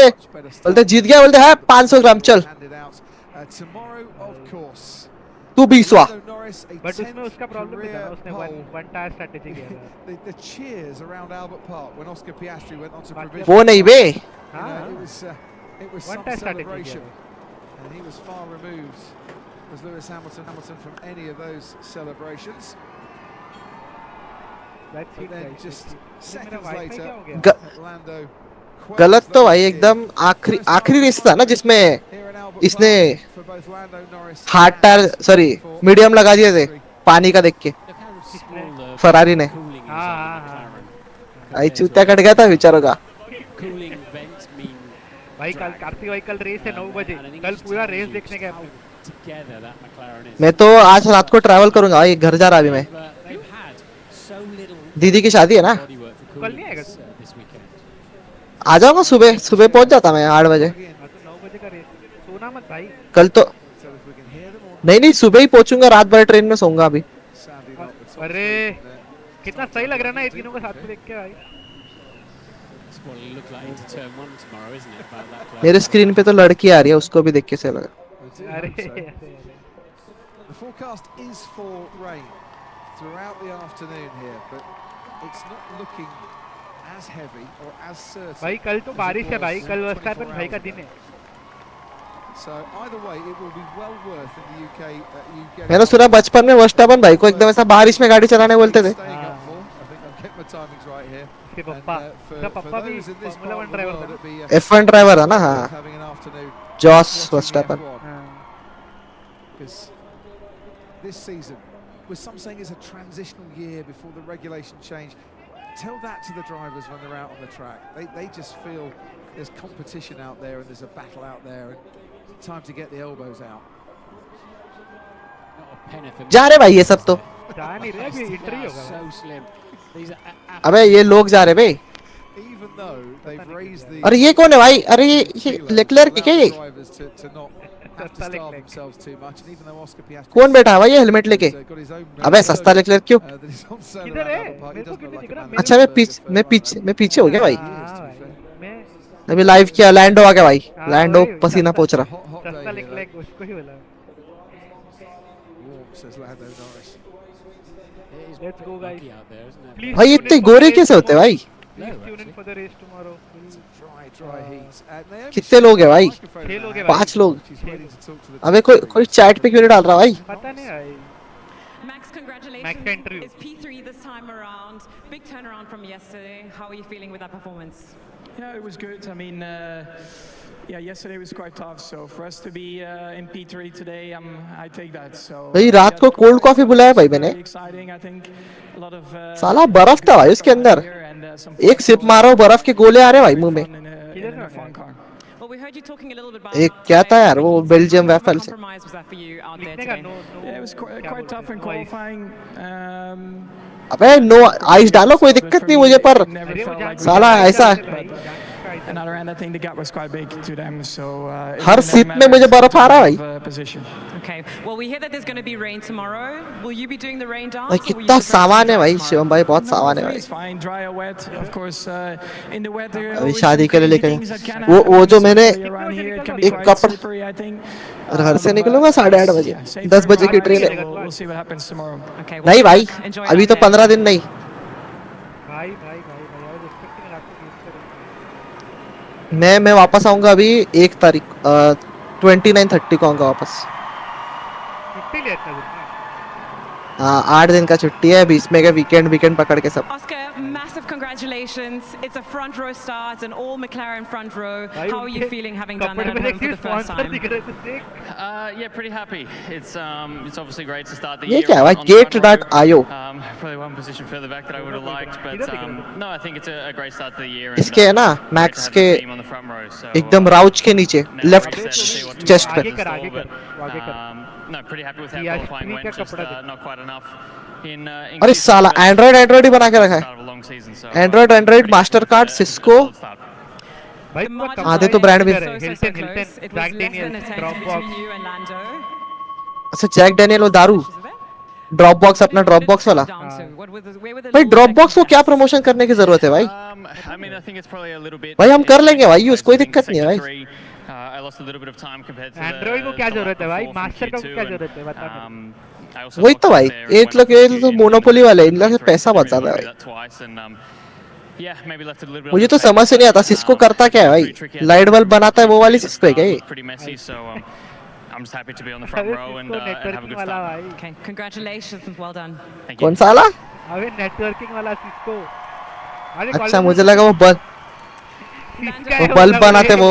जीत गया बोलते है 500 ग्राम चल तू 20वां
बट उसमें उसका प्रॉब्लम भी था उसने वन टायर स्ट्रेटजी किया
The cheers around Albert Park when Oscar Piastri went on to provision.
वो नहीं बे
it was some celebration and he was far removed as Lewis Hamilton from any of those celebrations.
That's it
then just seconds later Lando
गलत तो भाई एकदम आखिरी race था ना जिसमें इसने हार्ड टायर सॉरी मीडियम लगा दिए थे पानी का देख के फरारी ने भाई चूतिया कट गया था बेचारों का
भाई कल कार्तिक भाई कल रेस है 9 बजे कल पूरा रेस देखने गए
मैं तो आज रात को ट्रैवल करूंगा भाई घर जा रहा अभी मैं दीदी की शादी है ना
कल नहीं आएगा
आ जाऊंगा सुबह पहुंच जाता मैं 8 बजे
9 बजे का रेस सोना मत भाई
कल तो नहीं सुबह ही पहुंचूंगा रात भर ट्रेन में सोऊंगा अभी
अरे कितना सही लग रहा है ना ये तीनों को साथ में देख के भाई
मेरे स्क्रीन पे तो लड़की आ रही है उसको भी देख के सही लगा
अरे
The forecast is for rain throughout the afternoon here, but it's not looking as heavy or as certain.
भाई कल तो बारिश है भाई कल वर्स्टैपेन भाई का दिन है
So either way it will be well worth in the UK that you get.
मैंने सुना बचपन में वर्स्टैपेन भाई को एकदम ऐसा बारिश में गाड़ी चलाने बोलते थे
पापा भी फॉर्मूला 1 ड्राइवर था
F1 ड्राइवर है ना हाँ Jos Verstappen
because this season, with some saying it's a transitional year before the regulation change, tell that to the drivers when they're out on the track. They just feel there's competition out there and there's a battle out there and time to get the elbows out.
जा रहे भाई ये सब तो अबे ये लोग जा रहे भाई अरे ये कौन है भाई अरे ये लेक्लर क्या ये कौन बैठा है भाई ये हेलमेट लेके अबे सस्ता लेक्लर क्यों अच्छा मैं पीछे हो गया भाई अभी लाइव किया लैंडो आ गया भाई लैंडो पसीना पोंछ रहा भाई इतने गोरे कैसे होते हैं भाई कितने लोग हैं भाई 5 लोग अबे कोई चैट पे क्यों नहीं डाल रहा भाई
पता नहीं भाई
Max entry. It's P3 this time around. Big turnaround from yesterday. How are you feeling with that performance?
Yeah, it was good. I mean, yesterday was quite tough. So for us to be in P3 today, I take that. So
भाई रात को cold coffee बुलाया भाई मैंने साला बर्फ था भाई उसके अंदर एक सिप मारो बर्फ के गोले आ रहे भाई मुंह में एक क्या था यार वो बेल्जियम वैफल से अबे नो आइस डालो कोई दिक्कत नहीं मुझे पर साला ऐसा हर सिप में मुझे बर्फ आ रहा है भाई कितना सामान है भाई शिवम भाई बहुत सामान है भाई अभी शादी के लिए लेकर वो जो मैंने एक कपड़ा घर से निकलूंगा 8:30 बजे 10 बजे की ट्रेन है नहीं भाई अभी तो 15 दिन नहीं मैं वापस आऊंगा अभी 1 तारीख 29-30 को आऊंगा वापस हाँ 8 दिन का छुट्टी है बीच में वीकेंड पकड़ के सब
Oscar, massive congratulations. It's a front row start, an all McLaren front row. How are you feeling having done that at home for the first time?
Yeah, pretty happy. It's obviously great to start the
ये
year.
क्या है भाई gate.io
Probably one position further back that I would have liked, but no, I think it's a great start to the year.
इसके है ना max के एकदम Rauch के नीचे लेफ्ट चेस्ट पे
No, pretty happy with how qualifying went. Just not quite enough in.
अरे साला एंड्रॉइड ही बना के रखा है एंड्रॉइड मास्टर कार्ड सिस्को आधे तो ब्रांड भी अच्छा जैक डैनियल वो दारू ड्रॉप बॉक्स अपना ड्रॉप बॉक्स वाला भाई ड्रॉप बॉक्स को क्या प्रमोशन करने की जरूरत है भाई भाई हम कर लेंगे भाई यूज कोई दिक्कत नहीं है भाई
एंड्रॉइड को क्या जरूरत है भाई मास्टर का क्या जरूरत है बता
वही तो भाई एक लोग तो मोनोपोली वाले इन लोग पैसा बहुत ज्यादा है मुझे तो समझ से नहीं आता सिस्को करता क्या है भाई लाइट बल्ब बनाता है वो वाली सिस्को है क्या ये
I'm just happy to be on the front row and have a good start.
Okay, congratulations and well done.
Thank you.
कौन सा वाला?
अबे नेटवर्किंग वाला सिस्को
अच्छा मुझे लगा वो बल्ब बनाते वो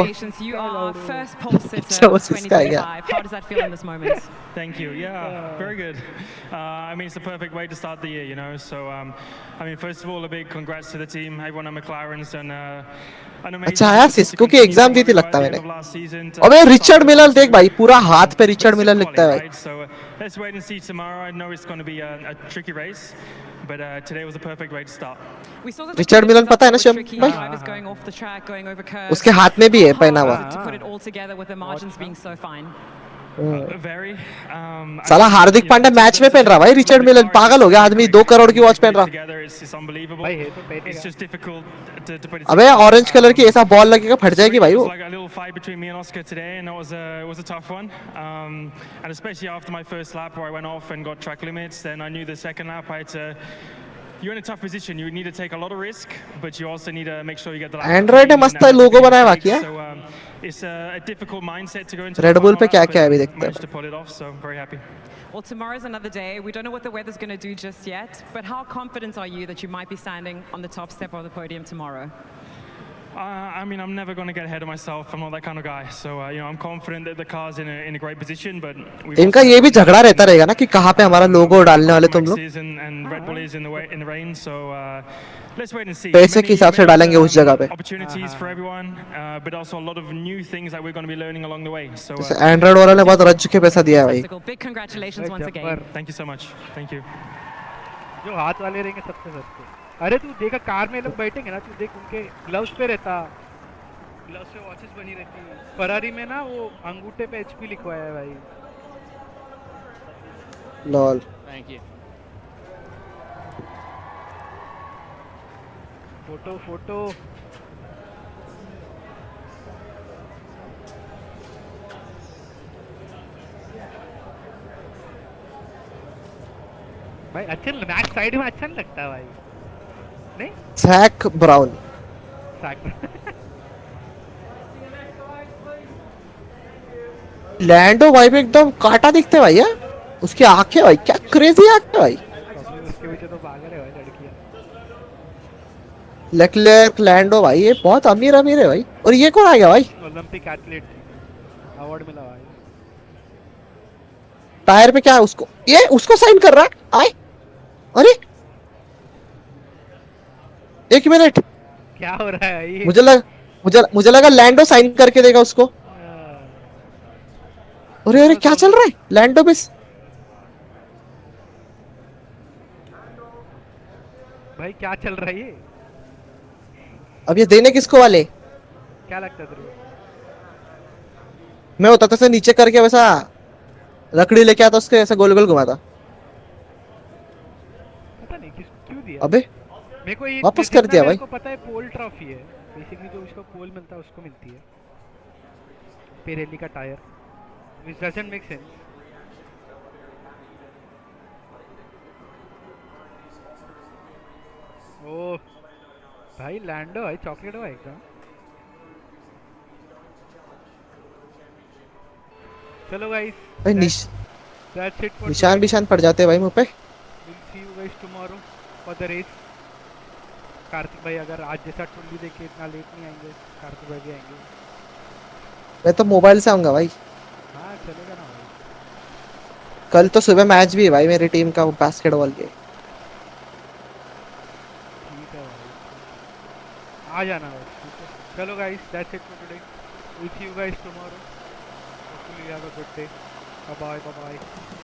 अच्छा वो सिस्का है क्या?
How does that feel in this moment?
Thank you. Yeah, very good. I mean, it's the perfect way to start the year, you know. So, I mean, first of all, a big congrats to the team, everyone at McLaren's, and
अच्छा यार Cisco की exam दी थी लगता मैंने अबे Richard Miller देख भाई पूरा हाथ पे रिचर्ड मिलर लिखता है भाई
let's wait and see tomorrow. I know it's going to be a tricky race, but today was a perfect way to start.
Richard Miller पता है ना शिवम भाई उसके हाथ में भी है पहना हुआ साला हार्दिक पांड्या मैच में पहन रहा भाई रिचर्ड मिलर पागल हो गया आदमी 2 करोड़ की वॉच पहन रहा अबे ऑरेंज कलर की ऐसा बॉल लगेगा फट जाएगी भाई वो
You're in a tough position. You need to take a lot of risk, but you also need to make sure you get the.
Android ने मस्त लोगो बनाया बाकी है.
So it's a difficult mindset to go into.
Red Bull पे क्या क्या है अभी देखते हैं.
To pull it off, so I'm very happy.
Well, tomorrow's another day. We don't know what the weather's going to do just yet, but how confident are you that you might be standing on the top step of the podium tomorrow?
I mean, I'm never going to get ahead of myself. I'm not that kind of guy. So, I'm confident that the car's in a great position, but
इनका ये भी झगड़ा रहता रहेगा ना कि कहाँ पे हमारा लोगो डालने वाले तुम लोग
and Red Bull is in the rain, so let's wait and see.
पैसे के हिसाब से डालेंगे उस जगह पे
Opportunities for everyone, but also a lot of new things that we're going to be learning along the way. So
Android वाला ने बहुत रज्जु के पैसा दिया है भाई
Big congratulations once again.
Thank you so much. Thank you.
जो हाथ वाले रहेंगे सबसे सस्ते। अरे तू देखा कार में लोग बैठेंगे ना, तू देख उनके ग्लव्स पे रहता, ग्लव्स पे वॉचेस बनी रहती है। फरारी में ना वो अंगूठे पे एचपी लिखवाया है भाई।
लॉल।
Thank you.
फोटो भाई अच्छा बैक साइड में अच्छा नहीं लगता भाई, नहीं
जैक ब्राउन लैंडो भाई पे एकदम काटा दिखते भाई है उसकी आंखें भाई, क्या क्रेजी आंखें भाई।
उसके पीछे तो पागल है भाई लड़कियां।
लेक्लेर्क लैंडो भाई ये बहुत अमीर है भाई। और ये कौन आ गया भाई?
ओलंपिक एथलीट अवार्ड मिला भाई।
टायर पे क्या है उसको, ये उसको साइन कर रहा है आए। अरे एक मिनट,
क्या हो रहा है ये?
मुझे लगा लैंडो साइन करके देगा उसको। अरे क्या चल रहा है लैंडो पे?
भाई क्या चल रहा है ये?
अब ये देने किसको वाले?
क्या लगता है तेरे को?
मैं होता तो नीचे करके वैसा लकड़ी लेके आता उसके ऐसा गोल गोल घुमाता।
पता नहीं क्यों दिया।
अबे
मेरे को ये
वापस कर दिया भाई।
मेरे को पता है पोल ट्रॉफी है बेसिकली, जो उसको पोल मिलता है उसको मिलती है पिरेली का tyre, which doesn't make sense. ओ भाई लैंडो भाई चॉकलेट भाई का। चलो गाइस
भाई
दैट्स इट फॉर
निशान पड़ जाते हैं भाई मुंह पे।
Will see you guys tomorrow for the race. Kartik भाई अगर आज जैसा टुल्ली देख के इतना लेट नहीं आएंगे, कार्तिक भाई भी आएंगे।
मैं तो मोबाइल से आऊंगा भाई।
हाँ चलेगा ना भाई।
कल तो सुबह मैच भी है भाई मेरी टीम का बास्केटबॉल के।
ठीक है भाई आ जाना भाई, ठीक है। चलो guys that's it for today, will see you guys tomorrow, hopefully have a good day, bye bye.